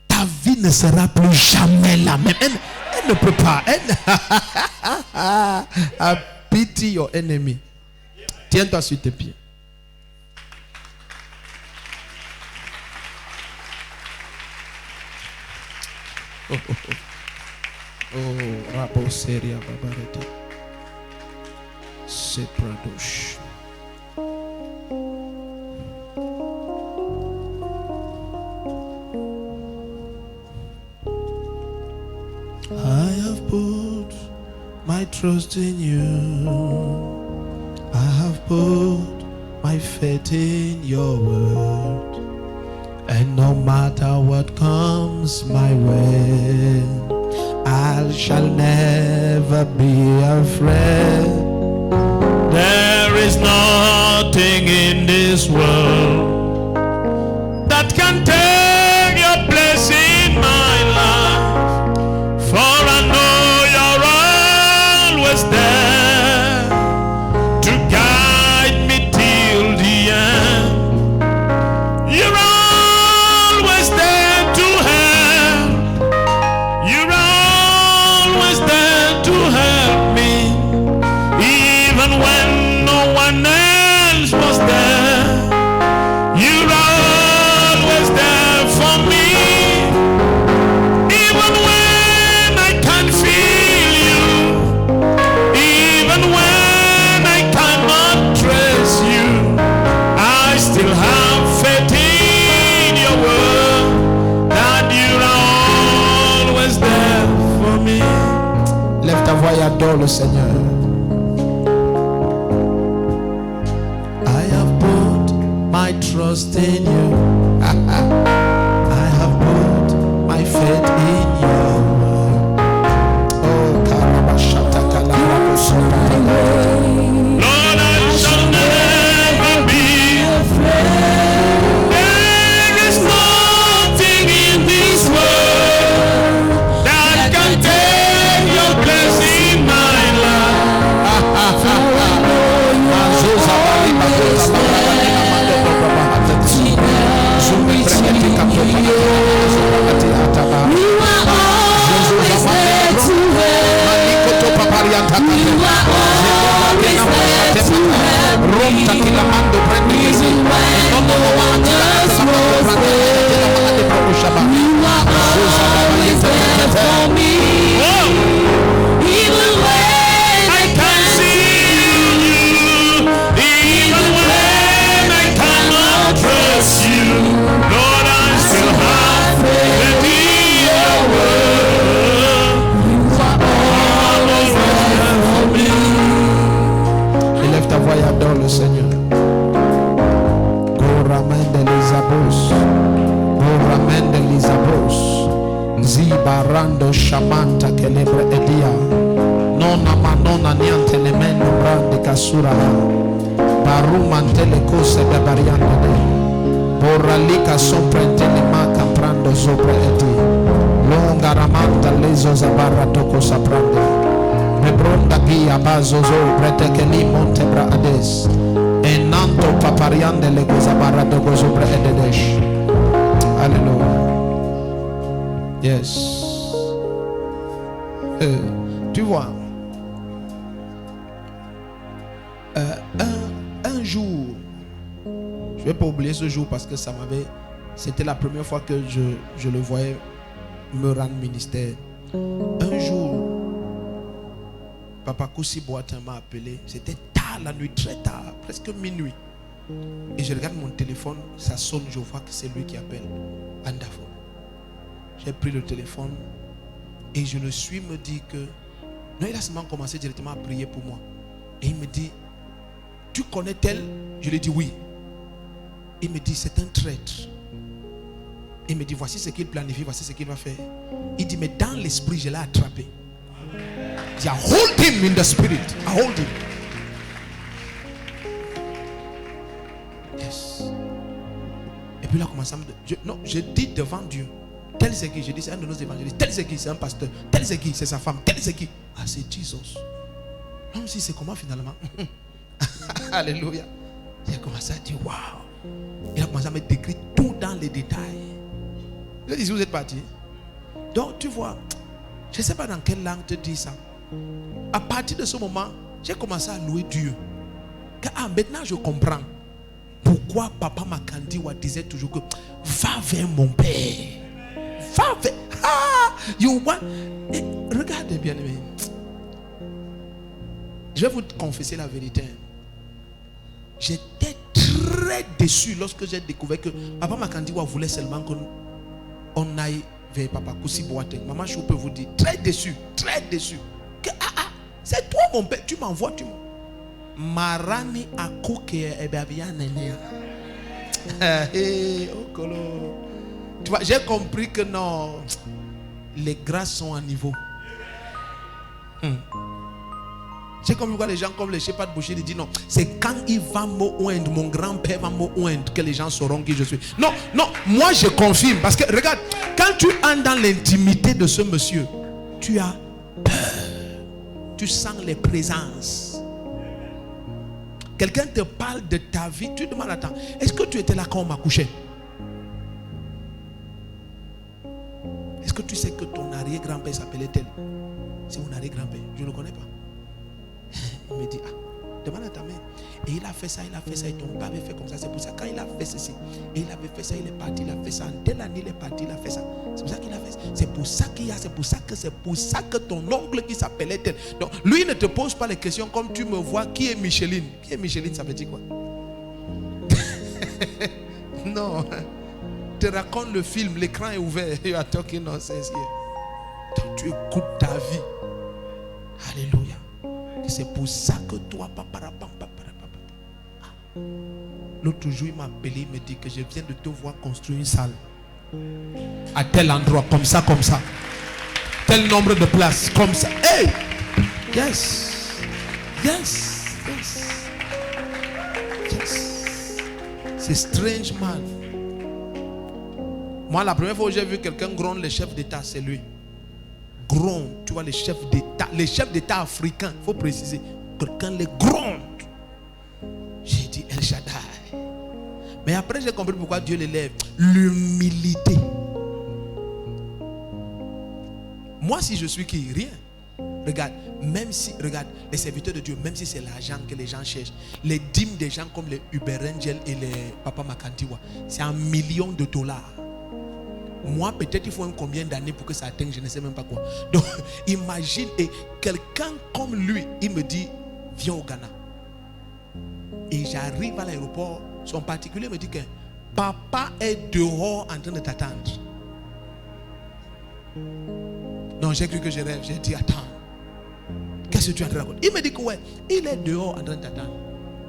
Ta vie ne sera plus jamais la même. Elle ne peut pas. I pity your enemy. Tiens-toi sur tes pieds. Oh, Rabo Seria Babarete. C'est Pradosh. I have put my trust in you. I have put my faith in your word. And no matter what comes my way, I shall never be afraid. There is nothing in this world that can take your place in my life. For I know you're always there to guide me till the end. You're always there to help. You're always there to help me, even when no one else was there. You're always there. adore le Seigneur. I have put my trust in you. I have put my faith in you. Oh, Karabashata Kalabashata. Lord, I shall never be afraid. There is nothing in this world that can take your place in my life. Adore le Seigneur. Go ramène Elisabos. Go ramène Elisabos. Zibarando Shamanta Celebre Edia. Nona manona niante le meno brande casura. Barumante le cose de variante de. Borralica soprente le maca prando sopra eti. Longa ramanta leso zabarra toko saprande. Mebronda guia bazozo pretekeli montebra ades enanto papariande le goza barado gozobre ededesh. Alléluia. Yes. Tu vois, un jour, je vais pas oublier ce jour parce que c'était la première fois que je le voyais me rendre ministère. Un jour, Papa Koussi Boatin m'a appelé. C'était tard la nuit, très tard, presque minuit. Et je regarde mon téléphone, ça sonne, je vois que c'est lui qui appelle. Andafo. J'ai pris le téléphone et je le suis, me dit que... Non, il a seulement commencé directement à prier pour moi. Et il me dit, tu connais tel? Je lui ai dit oui. Il me dit, c'est un traître. Il me dit, voici ce qu'il planifie, voici ce qu'il va faire. Il dit, mais dans l'esprit, je l'ai attrapé. I hold him in the spirit. I hold him. Yes. Et puis là, commence à me dire, je dis devant Dieu, tel c'est qui? Je dis, c'est un de nos évangélistes. Tel c'est qui? C'est un pasteur. Tel c'est qui? C'est sa femme. Tel c'est qui? Ah, c'est Jesus. Même si c'est comment finalement? Alléluia. J'ai commencé à dire, waouh. Il a commencé à me décrire tout dans les détails. Vous êtes ici, vous êtes parti. Donc, tu vois, je ne sais pas dans quelle langue te dit ça. À partir de ce moment, j'ai commencé à louer Dieu. Maintenant, je comprends pourquoi Papa Makandiwa disait toujours que va vers mon père. Va vers. Ah, you want. Et regardez bien aimé. Je vais vous confesser la vérité. J'étais très déçu lorsque j'ai découvert que Papa Makandiwa voulait seulement qu'on aille vers Papa Koussi Boateng. Maman, je peux vous dire, très déçu, très déçu. Que, c'est toi mon père, tu m'envoies, tu Marani Akouke Ebabianenia. Tu vois, j'ai compris que non, les grâces sont à niveau. J'ai compris pourquoi les gens comme les Shepherd Boucher disent non, c'est quand il va me oindre, mon grand-père va me oindre, que les gens sauront qui je suis. Non, non, moi je confirme. Parce que regarde, quand tu entres dans l'intimité de ce monsieur, tu as peur. Tu sens les présences. Quelqu'un te parle de ta vie, tu demandes, attends, est-ce que tu étais là quand on m'a couché? Est-ce que tu sais que ton arrière-grand-père s'appelait tel? C'est mon arrière-grand-père, je ne le connais pas. Il me dit, demande à ta mère. Et il a fait ça, et ton père avait fait comme ça. C'est pour ça, quand il a fait ceci, et il avait fait ça, il est parti, il a fait ça. En telle année, il est parti, il a fait ça. C'est pour ça qu'il a fait ça. C'est pour ça que ton oncle qui s'appelait tel. Donc, lui ne te pose pas les questions comme tu me vois. Qui est Micheline? Qui est Micheline, ça veut dire quoi? Non. Te raconte le film, l'écran est ouvert. You are talking nonsense here. Donc, tu écoutes ta vie. Alléluia. C'est pour ça que toi, l'autre jour, il m'a appelé, il me dit que je viens de te voir construire une salle à tel endroit, comme ça, tel nombre de places, comme ça. Hey! Yes! Yes! Yes! Yes! C'est strange, man. Moi, la première fois où j'ai vu quelqu'un gronde, le chef d'État, c'est lui. Gronde, tu vois, les chefs d'État africains, il faut préciser. Quelqu'un les gronde. J'ai dit El Shaddai. Mais après, j'ai compris pourquoi Dieu l'élève. L'humilité. Moi, si je suis qui? Rien. Regarde, regarde, les serviteurs de Dieu, même si c'est l'argent que les gens cherchent, les dîmes des gens comme les Uber Angel et les Papa Makantiwa, c'est $1 million. Moi, peut-être il faut combien d'années pour que ça atteigne, je ne sais même pas quoi. Donc, imagine, et quelqu'un comme lui, il me dit, viens au Ghana. Et j'arrive à l'aéroport, son particulier me dit que papa est dehors en train de t'attendre. Non, j'ai cru que je rêve. J'ai dit, attends, qu'est-ce que tu as raconté? Il me dit que ouais, il est dehors en train de t'attendre.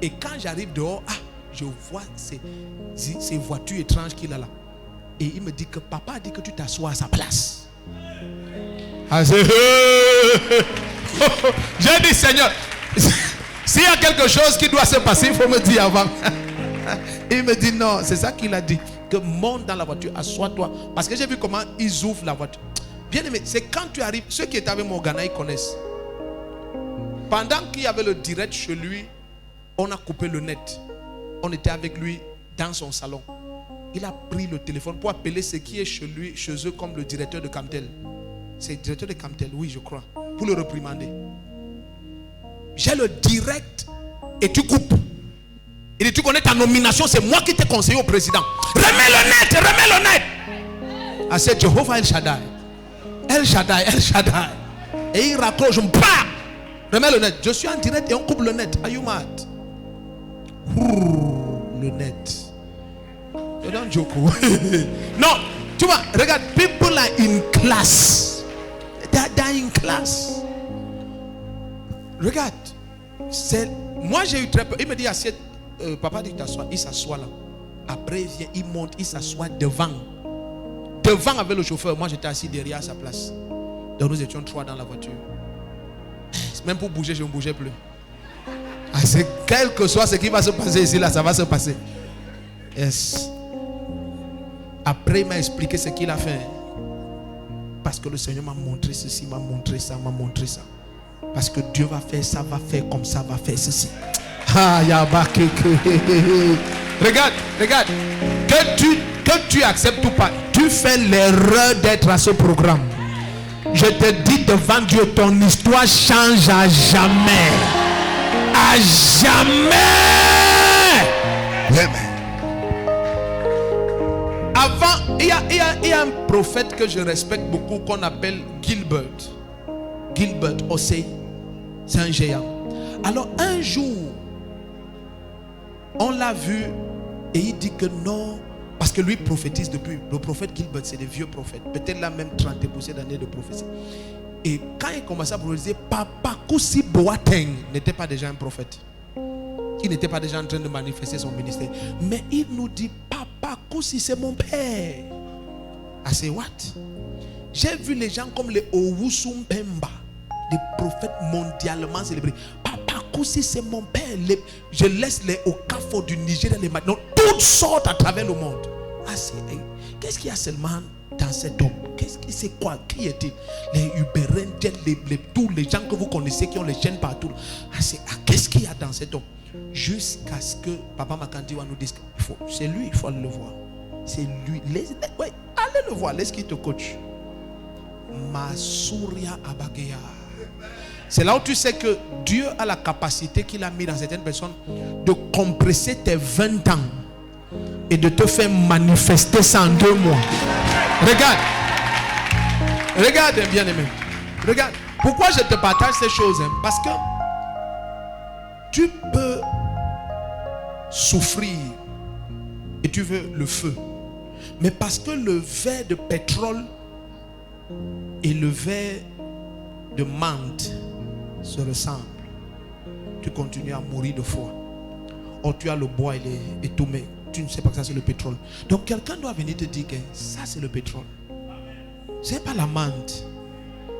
Et quand j'arrive dehors, je vois ces voitures étranges qu'il a là. Et il me dit que papa a dit que tu t'assois à sa place. J'ai dit, Seigneur, s'il y a quelque chose qui doit se passer, il faut me dire avant. Il me dit non, c'est ça qu'il a dit. Que monte dans la voiture, assois-toi. Parce que j'ai vu comment ils ouvrent la voiture. Bien aimé, c'est quand tu arrives, ceux qui étaient avec moi au Ghana, ils connaissent. Pendant qu'il y avait le direct chez lui, on a coupé le net. On était avec lui dans son salon. Il a pris le téléphone pour appeler ce qui est chez lui, chez eux, comme le directeur de Camtel. C'est le directeur de Camtel, oui, je crois. Pour le réprimander. J'ai le direct et tu coupes. Il dit, tu connais ta nomination, c'est moi qui t'ai conseillé au président. Remets le net. I said, Jehovah El Shaddai. El Shaddai, El Shaddai. Et il raccroche, remets le net. Je suis en direct et on coupe le net. Are you mad? Le net. Don't joke. Non, tu vois, regarde, people are in class. They're in class. Regarde, moi j'ai eu très peur. Il me dit, assiette, papa dit t'assois, il s'assoit là. Après il vient, il monte, il s'assoit devant avec le chauffeur. Moi j'étais assis derrière à sa place. Donc nous étions 3 dans la voiture. Même pour bouger, je ne bougeais plus. C'est quel que soit ce qui va se passer ici là, ça va se passer. Yes. Après il m'a expliqué ce qu'il a fait. Parce que le Seigneur m'a montré ceci, m'a montré ça. Parce que Dieu va faire ça, va faire comme ça, va faire ceci. Regarde. Que tu acceptes ou pas, tu fais l'erreur d'être à ce programme. Je te dis devant Dieu, ton histoire change à jamais. À jamais. Amen. Avant, il y a un prophète que je respecte beaucoup qu'on appelle Gilbert. Gilbert Osei. C'est un géant. Alors un jour, on l'a vu et il dit que non, parce que lui prophétise depuis. Le prophète Gilbert, c'est des vieux prophètes. Peut-être là même 30 et poussées d'années de prophétie. Et quand il commençait à prophétiser, Papa Koussi Boateng n'était pas déjà un prophète. Il n'était pas déjà en train de manifester son ministère. Mais il nous dit, Papa Koussi, c'est mon père. I say what? J'ai vu les gens comme les Owusu Mpemba, des prophètes mondialement célébrés. Papa Koussi, c'est mon père. Je laisse les Okafor du Nigeria, les maintenant, toutes sortes à travers le monde. Ah, qu'est-ce qu'il y a seulement dans cet homme? C'est quoi? Qui est-il? Les Uberengel, tous les gens que vous connaissez qui ont les chaînes partout. Qu'est-ce qu'il y a dans cet homme? Jusqu'à ce que Papa Makantiwa nous dise c'est lui, il faut aller le voir. C'est lui. Allez le voir, laisse qu'il te coach. Masuria Abageya. C'est là où tu sais que Dieu a la capacité qu'il a mis dans certaines personnes de compresser tes 20 ans et de te faire manifester ça en 2 mois. Regarde bien aimé. Regarde. Pourquoi je te partage ces choses? Parce que tu peux souffrir et tu veux le feu. Mais parce que le verre de pétrole et le verre de menthe se ressemblent. tu continues à mourir de froid. Or tu as le bois, il est étoumé. Tu ne sais pas que ça c'est le pétrole. Donc quelqu'un doit venir te dire que ça c'est le pétrole. Ce n'est pas la menthe.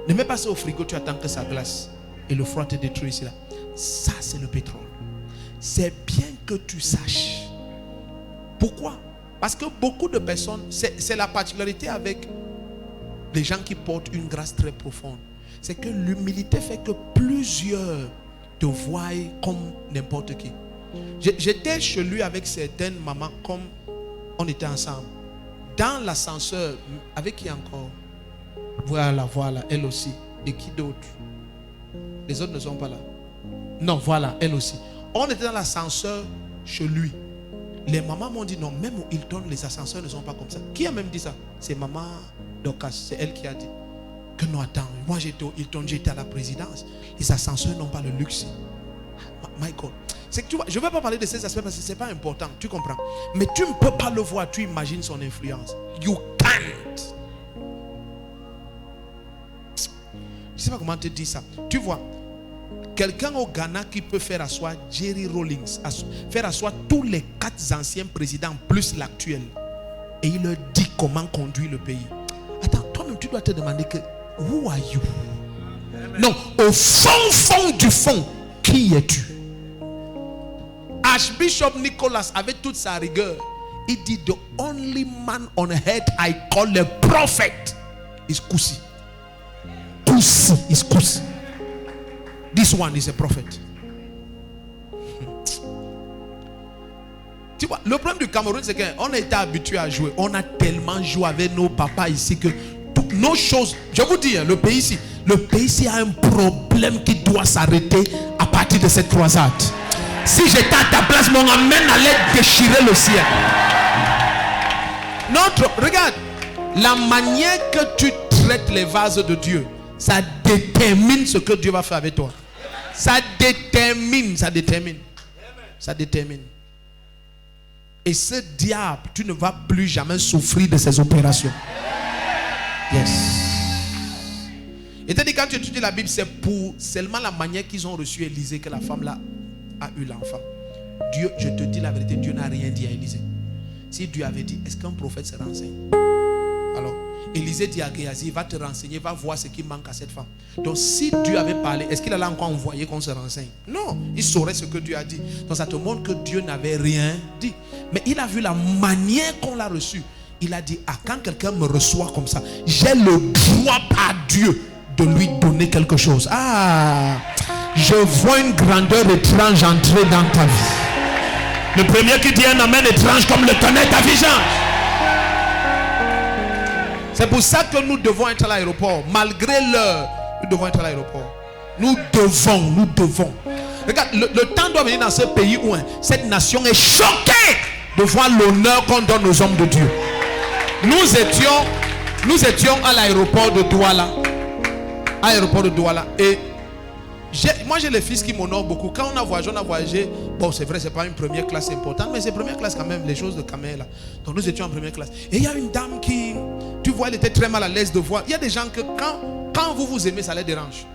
Ne mets pas ça au frigo, tu attends que ça glace. Et le froid te détruit ici là. Ça c'est le pétrole. C'est bien que tu saches. Pourquoi? Parce que beaucoup de personnes, c'est la particularité avec les gens qui portent une grâce très profonde. C'est que l'humilité fait que plusieurs te voient comme n'importe qui. J'étais chez lui avec certaines mamans comme on était ensemble. Dans l'ascenseur, avec qui encore? Voilà, elle aussi. Et qui d'autre? Les autres ne sont pas là. Non, voilà, elle aussi. On était dans l'ascenseur chez lui. Les mamans m'ont dit non, même au Hilton, les ascenseurs ne sont pas comme ça. Qui a même dit ça? C'est maman Docas, c'est elle qui a dit. Que non, attends, moi j'étais au Hilton, j'étais à la présidence. Les ascenseurs n'ont pas le luxe. My God. C'est que tu vois, je ne vais pas parler de ces aspects parce que ce n'est pas important, tu comprends. Mais tu ne peux pas le voir, tu imagines son influence. You can't. Je ne sais pas comment te dire ça. Tu vois, quelqu'un au Ghana qui peut faire asseoir Jerry Rawlings, faire asseoir tous les 4 anciens présidents plus l'actuel. Et il leur dit comment conduire le pays. Attends, toi-même tu dois te demander que, who are you? Non, au fond du fond, qui es-tu? Archbishop Nicholas, avec toute sa rigueur, il dit the only man on earth I call a prophet is Kusi. Kusi is Kusi. This one is a prophet. Tu vois, le problème du Cameroun, c'est qu'on a été habitué à jouer. On a tellement joué avec nos papas ici que toutes nos choses, je vous dis, le pays ici a un problème qui doit s'arrêter à partir de cette croisade. Si j'étais à ta place, mon amène allait déchirer le ciel. Regarde, la manière que tu traites les vases de Dieu, ça détermine ce que Dieu va faire avec toi. Ça détermine. Et ce diable, tu ne vas plus jamais souffrir de ses opérations. Yes. Et dit quand tu étudies la Bible, c'est pour seulement la manière qu'ils ont reçu Élisée que la femme là a eu l'enfant. Dieu, je te dis la vérité, Dieu n'a rien dit à Élisée. Si Dieu avait dit, est-ce qu'un prophète se renseigne? Alors, Élisée dit à Géasi, va te renseigner, va voir ce qui manque à cette femme. Donc si Dieu avait parlé, est-ce qu'il allait encore envoyer qu'on se renseigne? Non, il saurait ce que Dieu a dit. Donc ça te montre que Dieu n'avait rien dit. Mais il a vu la manière qu'on l'a reçu. Il a dit, quand quelqu'un me reçoit comme ça, j'ai le droit par Dieu de lui donner quelque chose. Je vois une grandeur étrange entrer dans ta vie. Le premier qui dit un amen étrange comme le tonnerre t'affichant. C'est pour ça que nous devons être à l'aéroport. Malgré l'heure, nous devons être à l'aéroport. Nous devons. Regarde, le temps doit venir dans ce pays où cette nation est choquée de voir l'honneur qu'on donne aux hommes de Dieu. Nous étions à l'aéroport de Douala. Et moi j'ai les fils qui m'honorent beaucoup. Quand on a voyagé, bon c'est vrai, c'est pas une première classe importante, mais c'est première classe quand même, les choses de Kamel là. Donc nous étions en première classe. Et il y a une dame qui, tu vois, elle était très mal à l'aise de voir. Il y a des gens que quand vous aimez, ça les dérange.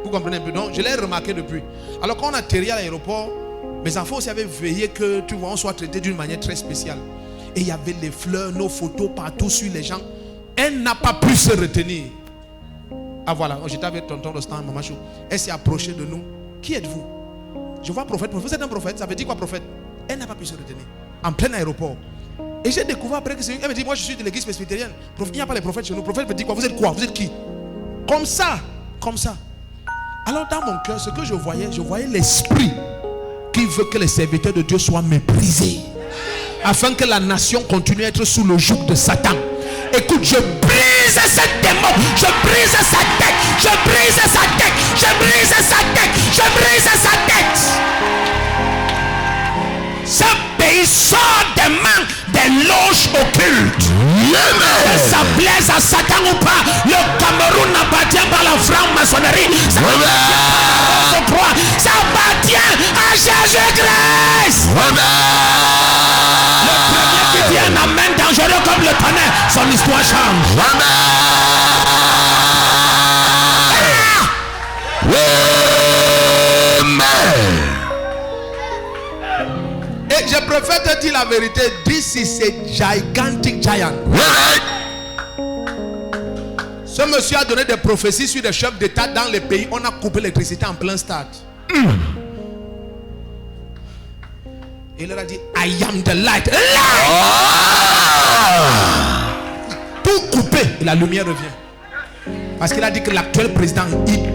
Vous comprenez un peu? Donc je l'ai remarqué depuis. Alors quand on a atterri à l'aéroport, mes enfants aussi avaient veillé que, tu vois, on soit traité d'une manière très spéciale. Et il y avait les fleurs, nos photos partout sur les gens. Elle n'a pas pu se retenir. Voilà, j'étais avec tonton Rostan, maman Chou. Elle s'est approchée de nous. Qui êtes-vous? Je vois prophète. Vous êtes un prophète? Ça veut dire quoi prophète? Elle n'a pas pu se retenir. En plein aéroport. Et j'ai découvert après que c'est une. Elle me dit, moi je suis de l'église presbytérienne. Il n'y a pas les prophètes chez nous. Prophète veut dire quoi? Vous êtes quoi? Vous êtes qui? Comme ça. Alors dans mon cœur, ce que je voyais l'esprit qui veut que les serviteurs de Dieu soient méprisés. Afin que la nation continue à être sous le joug de Satan. Écoute, je brise cette démon, je brise sa tête, je brise sa tête, je brise sa tête, je brise sa tête. Ce pays sort des mains des loges occultes. Que ça plaise à Satan ou pas, le Cameroun n'appartient pas à la franc-maçonnerie. Ça appartient à Jésus-Christ. Le premier qui dit un amen dangereux comme le tonnerre, son histoire change. Amen. prophète dit la vérité. This is a gigantic giant. Ce monsieur a donné des prophéties sur des chefs d'État dans les pays. On a coupé l'électricité en plein stade. Et il leur a dit, I am the light. Tout coupé. Et la lumière revient. Parce qu'il a dit que l'actuel président,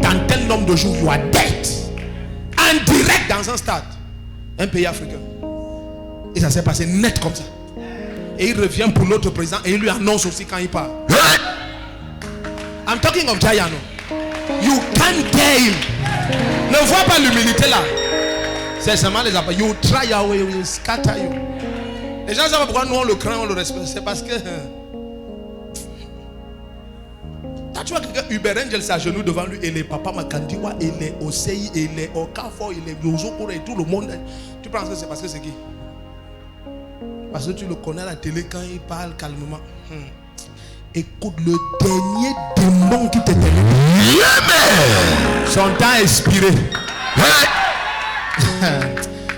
dans tel nombre de jours, you are dead. En direct dans un stade. Un pays africain. Et ça s'est passé net comme ça. Et il revient pour l'autre président et il lui annonce aussi quand il part. I'm talking of giant. You can't tell him. Ne vois pas l'humilité là. C'est seulement les appels. You try your way, will scatter you. Les gens savent pourquoi nous on le craint, on le respecte. C'est parce que tu vois quelqu'un, Uber Angel s'agenouille devant lui et les papas Makandiwa et les Osei et les Okafo et les Yozokoro et tout le monde. Tu penses que c'est parce que c'est qui? Parce que tu le connais à la télé quand il parle calmement. Écoute, le dernier démon qui te tenait. Son temps expiré.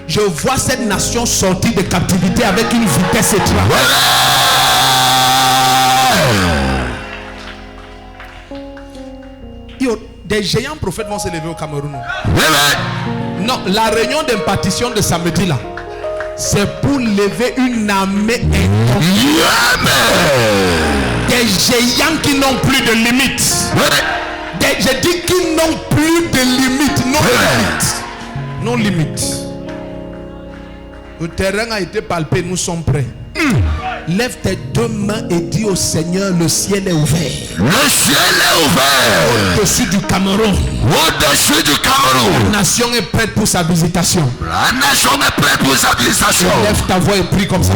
Je vois cette nation sortir de captivité avec une vitesse étrange. Des géants prophètes vont se lever au Cameroun. Non, la réunion d'impartition de samedi là, c'est pour lever une armée incomparable. Des géants qui n'ont plus de limites. Je dis qu'ils n'ont plus de limites. Non limites. Non limites. Le terrain a été palpé, nous sommes prêts. Lève tes deux mains et dis au Seigneur, le ciel est ouvert. Le ciel est ouvert. Au-dessus du Cameroun. Au-dessus du Cameroun. La nation est prête pour sa visitation. La nation est prête pour sa visitation. Lève ta voix et prie comme ça.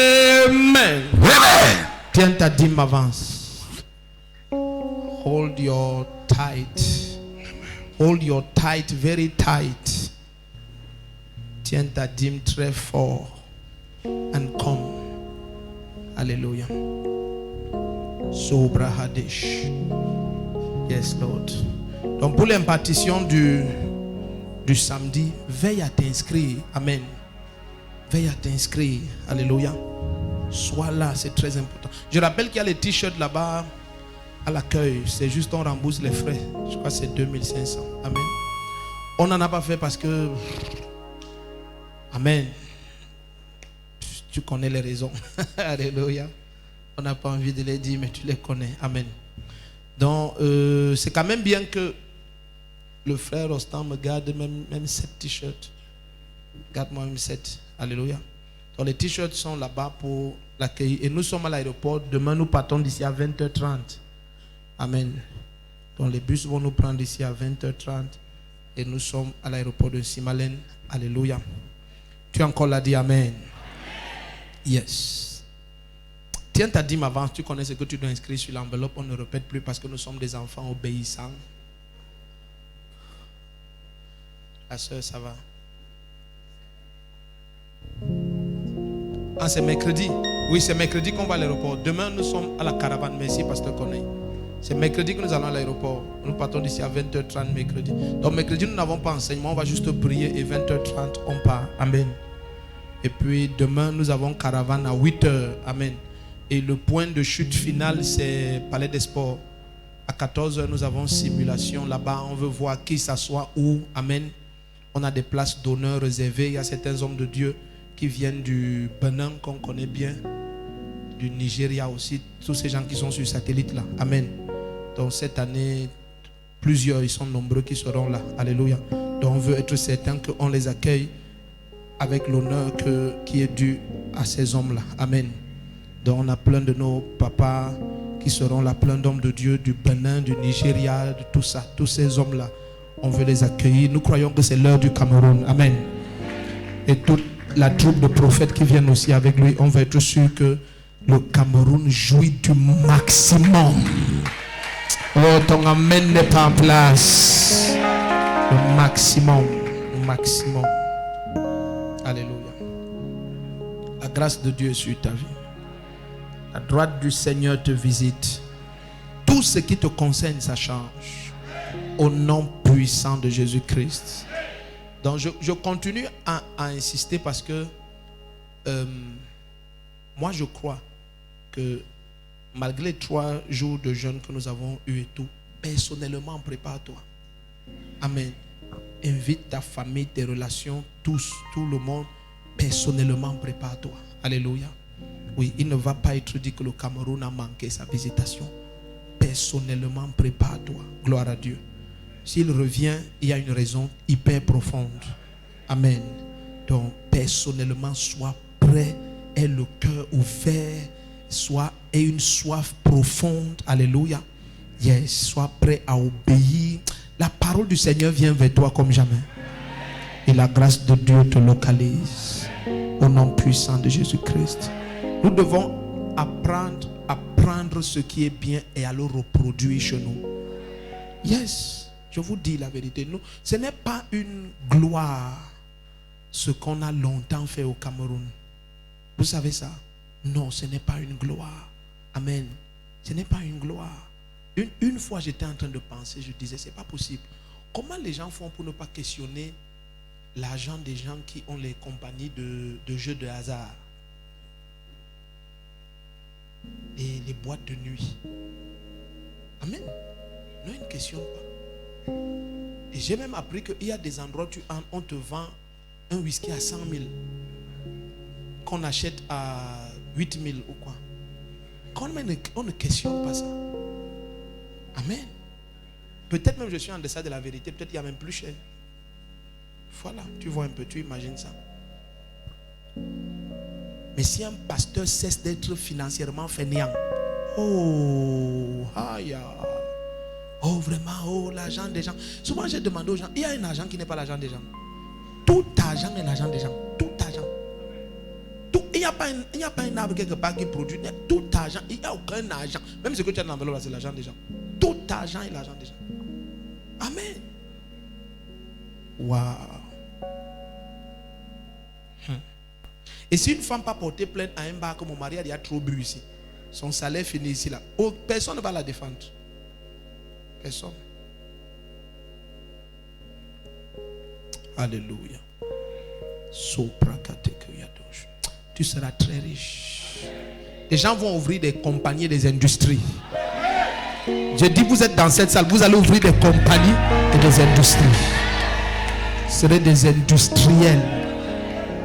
Amen. Tiens ta dîme, avance. Hold your tight. Hold your tight, very tight. Tiens ta dîme très fort. And come. Alléluia. Sobra Hadesh. Yes, Lord. Donc pour l'impartition du samedi, veille à t'inscrire. Amen. Veille à t'inscrire. Alléluia. Sois là, c'est très important. Je rappelle qu'il y a les t-shirts là-bas à l'accueil. C'est juste on rembourse les frais. Je crois que c'est 2500. Amen. On n'en a pas fait parce que... Amen. Tu connais les raisons. Alléluia. On n'a pas envie de les dire, mais tu les connais. Amen. Donc, c'est quand même bien que le frère Rostand me garde même 7 t-shirts. Garde-moi même 7. Alléluia. Donc, les t-shirts sont là-bas pour l'accueil. Et nous sommes à l'aéroport. Demain, nous partons d'ici à 20h30. Amen. Donc, les bus vont nous prendre d'ici à 20h30. Et nous sommes à l'aéroport de Simalen. Alléluia. Tu as encore là dit Amen. Yes. Tiens ta dîme avance. Tu connais ce que tu dois inscrire sur l'enveloppe. On ne répète plus parce que nous sommes des enfants obéissants. La soeur, ça va? Ah, c'est mercredi. Oui, c'est mercredi qu'on va à l'aéroport. Demain, nous sommes à la caravane. Merci, pasteur Corneille. C'est mercredi que nous allons à l'aéroport. Nous partons d'ici à 20h30 mercredi. Donc, mercredi, nous n'avons pas enseignement. On va juste prier et 20h30, on part. Amen. Et puis, demain, nous avons caravane à 8h. Amen. Et le point de chute final, c'est Palais des Sports. À 14h, nous avons simulation là-bas. On veut voir qui s'assoit où. Amen. On a des places d'honneur réservées. Il y a certains hommes de Dieu qui viennent du Benin, qu'on connaît bien, du Nigeria aussi, tous ces gens qui sont sur satellite là. Amen. Donc cette année, plusieurs, ils sont nombreux qui seront là. Alléluia. Donc on veut être certain qu'on les accueille avec l'honneur qui est dû à ces hommes-là. Amen. Donc on a plein de nos papas qui seront là, plein d'hommes de Dieu du Bénin, du Nigeria, de tout ça. Tous ces hommes-là, on veut les accueillir. Nous croyons que c'est l'heure du Cameroun. Amen. Et toute la troupe de prophètes qui viennent aussi avec lui, on va être sûr que le Cameroun jouit du maximum. Oh, ton amen n'est pas en place. Le maximum. Le maximum. Alléluia. La grâce de Dieu est sur ta vie. La droite du Seigneur te visite. Tout ce qui te concerne, ça change. Au nom puissant de Jésus-Christ. Donc je continue à insister parce que moi je crois que malgré les 3 jours de jeûne que nous avons eu et tout, personnellement prépare-toi. Amen. Invite ta famille, tes relations, tout le monde. Personnellement prépare-toi. Alléluia. Oui, il ne va pas être dit que le Cameroun a manqué sa visitation. Personnellement prépare-toi. Gloire à Dieu. S'il revient, il y a une raison hyper profonde. Amen. Donc, personnellement, sois prêt, aie le cœur ouvert, aie une soif profonde. Alléluia. Yes, sois prêt à obéir. La parole du Seigneur vient vers toi comme jamais. Et la grâce de Dieu te localise. Au nom puissant de Jésus-Christ. Nous devons apprendre à prendre ce qui est bien et à le reproduire chez nous. Yes. Je vous dis la vérité. Nous, ce n'est pas une gloire ce qu'on a longtemps fait au Cameroun. Vous savez ça? Non, ce n'est pas une gloire. Amen. Ce n'est pas une gloire. Une fois, j'étais en train de penser, je disais, c'est pas possible. Comment les gens font pour ne pas questionner l'argent des gens qui ont les compagnies de jeux de hasard et les boîtes de nuit? Amen. Non, ils ne questionnent pas. Et j'ai même appris qu'il y a des endroits où on te vend un whisky à 100 000 qu'on achète à 8 000 ou quoi. On ne questionne pas ça. Amen. Peut-être même je suis en deçà de la vérité. Peut-être qu'il y a même plus cher. Voilà, tu vois un peu, tu imagines ça. Mais si un pasteur cesse d'être financièrement fainéant, oh, aïe, oh vraiment, oh l'argent des gens. Souvent j'ai demandé aux gens, il y a un argent qui n'est pas l'argent des gens. Tout argent est l'argent des gens. Tout argent. Tout, il n'y a pas un arbre quelque part qui produit. Tout argent, il n'y a aucun argent. Même ce que tu as dans l'enveloppe, c'est l'argent des gens. Tout argent est l'argent des gens. Amen. Waouh. Et si une femme pas porté plainte à un bar que mon mari a déjà trop bu ici, son salaire finit ici là, oh, personne ne va la défendre. Personne. Alléluia. Tu seras très riche. Les gens vont ouvrir des compagnies, des industries. Je dis, vous êtes dans cette salle, vous allez ouvrir des compagnies et des industries. Vous serez des industriels,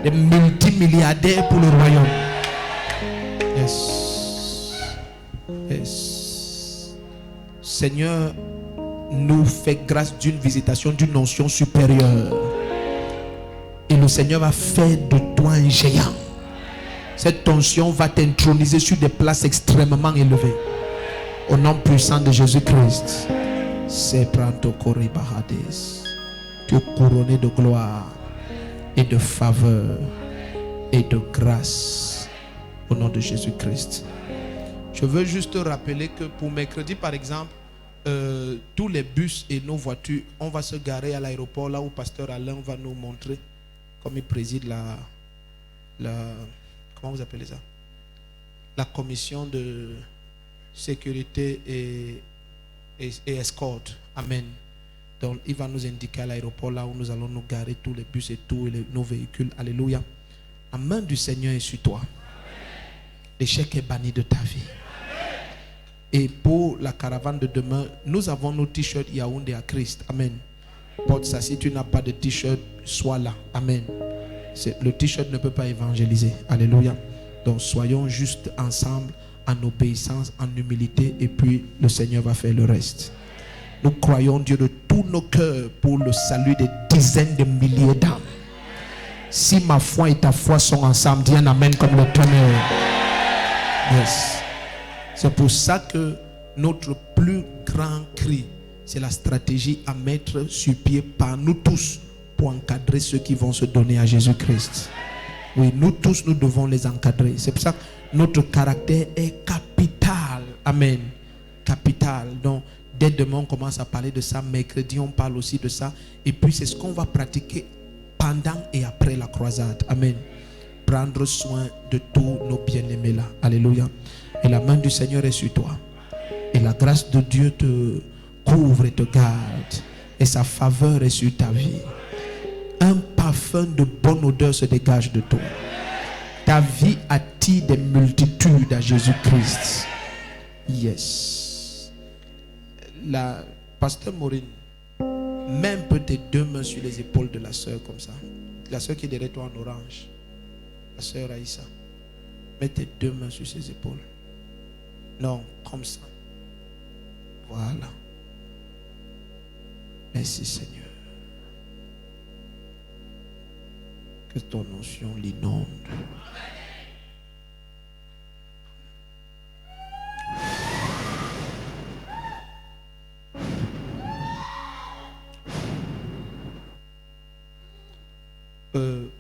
des multimilliardaires pour le royaume. Yes. Yes. Seigneur, nous fait grâce d'une visitation, d'une notion supérieure. Et le Seigneur va faire de toi un géant. Cette onction va t'introniser sur des places extrêmement élevées. Au nom puissant de Jésus-Christ. C'est pranto coribahades. Tu es couronné de gloire et de faveur et de grâce. Au nom de Jésus-Christ. Je veux juste te rappeler que pour mercredi, par exemple, tous les bus et nos voitures, on va se garer à l'aéroport là où Pasteur Alain va nous montrer, comme il préside la comment vous appelez ça? La commission de sécurité et escorte. Amen. Donc il va nous indiquer à l'aéroport là où nous allons nous garer, tous les bus et tous nos véhicules. Alléluia. La main du Seigneur est sur toi. L'échec est banni de ta vie. Et pour la caravane de demain, nous avons nos t-shirts Yaoundé à Christ. Amen. Porte ça. Si tu n'as pas de t-shirt, sois là. Amen. Le t-shirt ne peut pas évangéliser. Alléluia. Donc soyons juste ensemble, en obéissance, en humilité, et puis le Seigneur va faire le reste. Nous croyons Dieu de tous nos cœurs pour le salut des dizaines de milliers d'âmes. Si ma foi et ta foi sont ensemble, dis un amen comme le tonnerre. Yes. C'est pour ça que notre plus grand cri, c'est la stratégie à mettre sur pied par nous tous pour encadrer ceux qui vont se donner à Jésus-Christ. Oui, nous tous, nous devons les encadrer. C'est pour ça que notre caractère est capital. Amen. Capital. Donc, dès demain, on commence à parler de ça. Mercredi, on parle aussi de ça. Et puis, c'est ce qu'on va pratiquer pendant et après la croisade. Amen. Prendre soin de tous nos bien-aimés là. Alléluia. Et la main du Seigneur est sur toi. Et la grâce de Dieu te couvre et te garde. Et sa faveur est sur ta vie. Un parfum de bonne odeur se dégage de toi. Ta vie attire des multitudes à Jésus-Christ. Yes. La pasteur Maureen, mets un peu tes deux mains sur les épaules de la sœur comme ça. La sœur qui est derrière toi en orange. La sœur Aïssa. Mets tes deux mains sur ses épaules. Non, comme ça. Voilà. Merci Seigneur. Que ton onction l'inonde.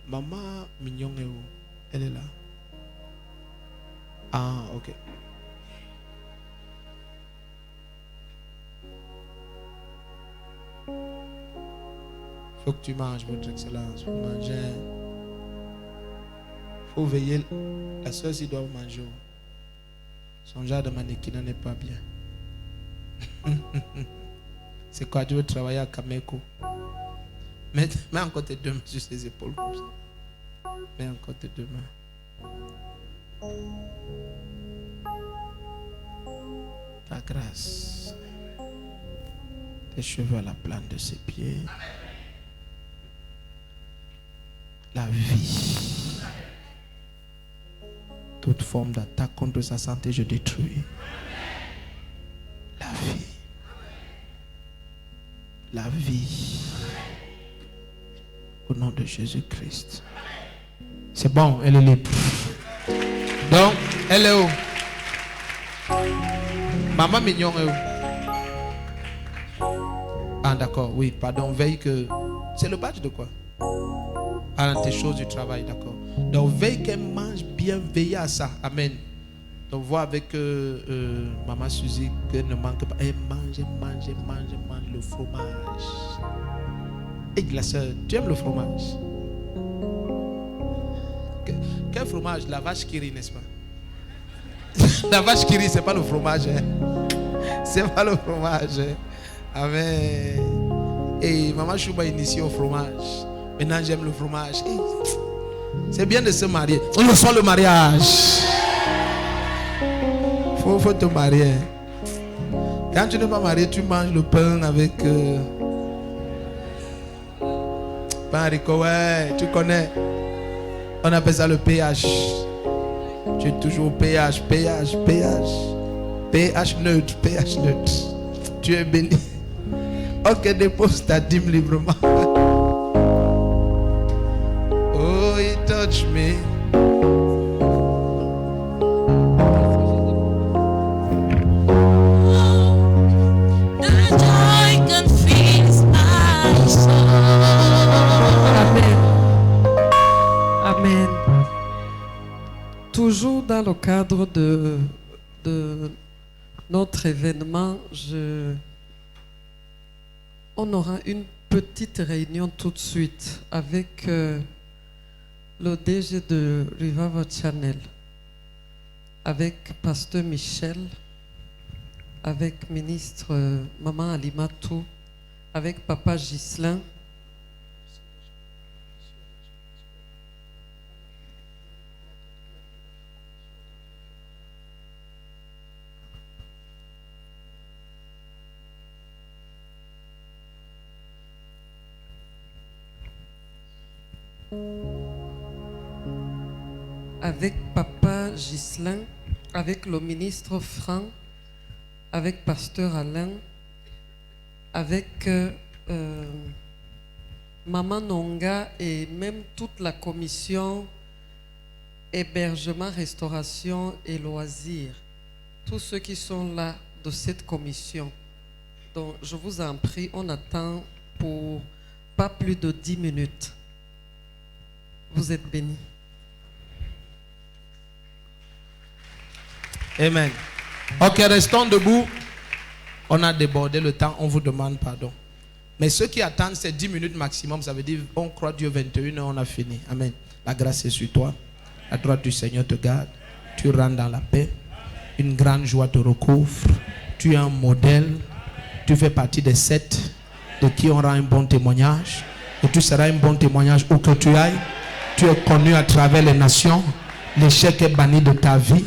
Maman Mignon est où? Elle est là. Ah, ok. Faut que tu manges, votre excellence. Faut manger. Faut veiller. La soeur s'y doit manger. Son genre de mannequin n'est pas bien. C'est quoi, tu veux travailler à Kameko? Mets encore tes deux mains sur ses épaules comme ça. Mets encore tes deux mains. Ta grâce. Tes cheveux à la plante de ses pieds. La vie. Toute forme d'attaque contre sa santé, je détruis. La vie. La vie. Au nom de Jésus-Christ. C'est bon, elle est libre. Donc, elle est où? Maman Mignon est où? Ah d'accord, oui, pardon, veille que... C'est le badge de quoi? Ah, tes choses du travail, d'accord. Donc, veille qu'elle mange bien, veille à ça. Amen. Donc, vois avec Maman Suzy qu'elle ne manque pas. Elle mange le fromage. Et la soeur, tu aimes le fromage? Quel fromage? La vache qui rit, n'est-ce pas? La vache qui rit, c'est pas le fromage. Hein? C'est pas le fromage. Hein? Amen. Et Maman Chouba initié au fromage. Maintenant, j'aime le fromage. Hey, c'est bien de se marier. On le sent le mariage. Faut te marier. Quand tu n'es pas marié, tu manges le pain avec... pain haricot, ouais, tu connais. On appelle ça le pH. Tu es toujours pH neutre. Tu es béni. Ok, dépose ta dîme librement. Oh, he touched me. Amen. Toujours dans le cadre de notre événement, on aura une petite réunion tout de suite avec le DG de Revival Channel, avec Pasteur Michel, avec ministre Maman Alimatou, avec Papa Ghislain. Avec Papa Ghislain, avec le ministre Franck, avec pasteur Alain, avec Maman Nonga et même toute la commission hébergement, restauration et loisirs. Tous ceux qui sont là de cette commission. Donc, je vous en prie, on attend pour pas plus de 10 minutes. Vous êtes bénis. Amen. Ok, restons debout. On a débordé le temps, on vous demande pardon. Mais ceux qui attendent, c'est 10 minutes maximum. Ça veut dire, on croit Dieu 21h, on a fini. Amen. La grâce est sur toi. La droite du Seigneur te garde. Tu rentres dans la paix. Une grande joie te recouvre. Tu es un modèle. Tu fais partie des 7 de qui on rend un bon témoignage. Et tu seras un bon témoignage où que tu ailles. Tu es connu à travers les nations. L'échec est banni de ta vie.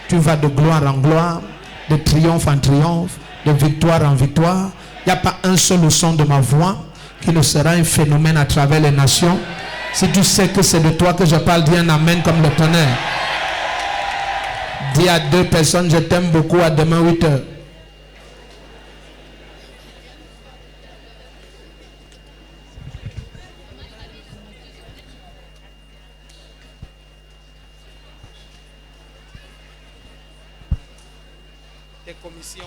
Tu vas de gloire en gloire, de triomphe en triomphe, de victoire en victoire. Il n'y a pas un seul son de ma voix qui ne sera un phénomène à travers les nations. Si tu sais que c'est de toi que je parle, dis un amen comme le tonnerre. Dis à 2 personnes, je t'aime beaucoup, à demain 8h. Des commissions.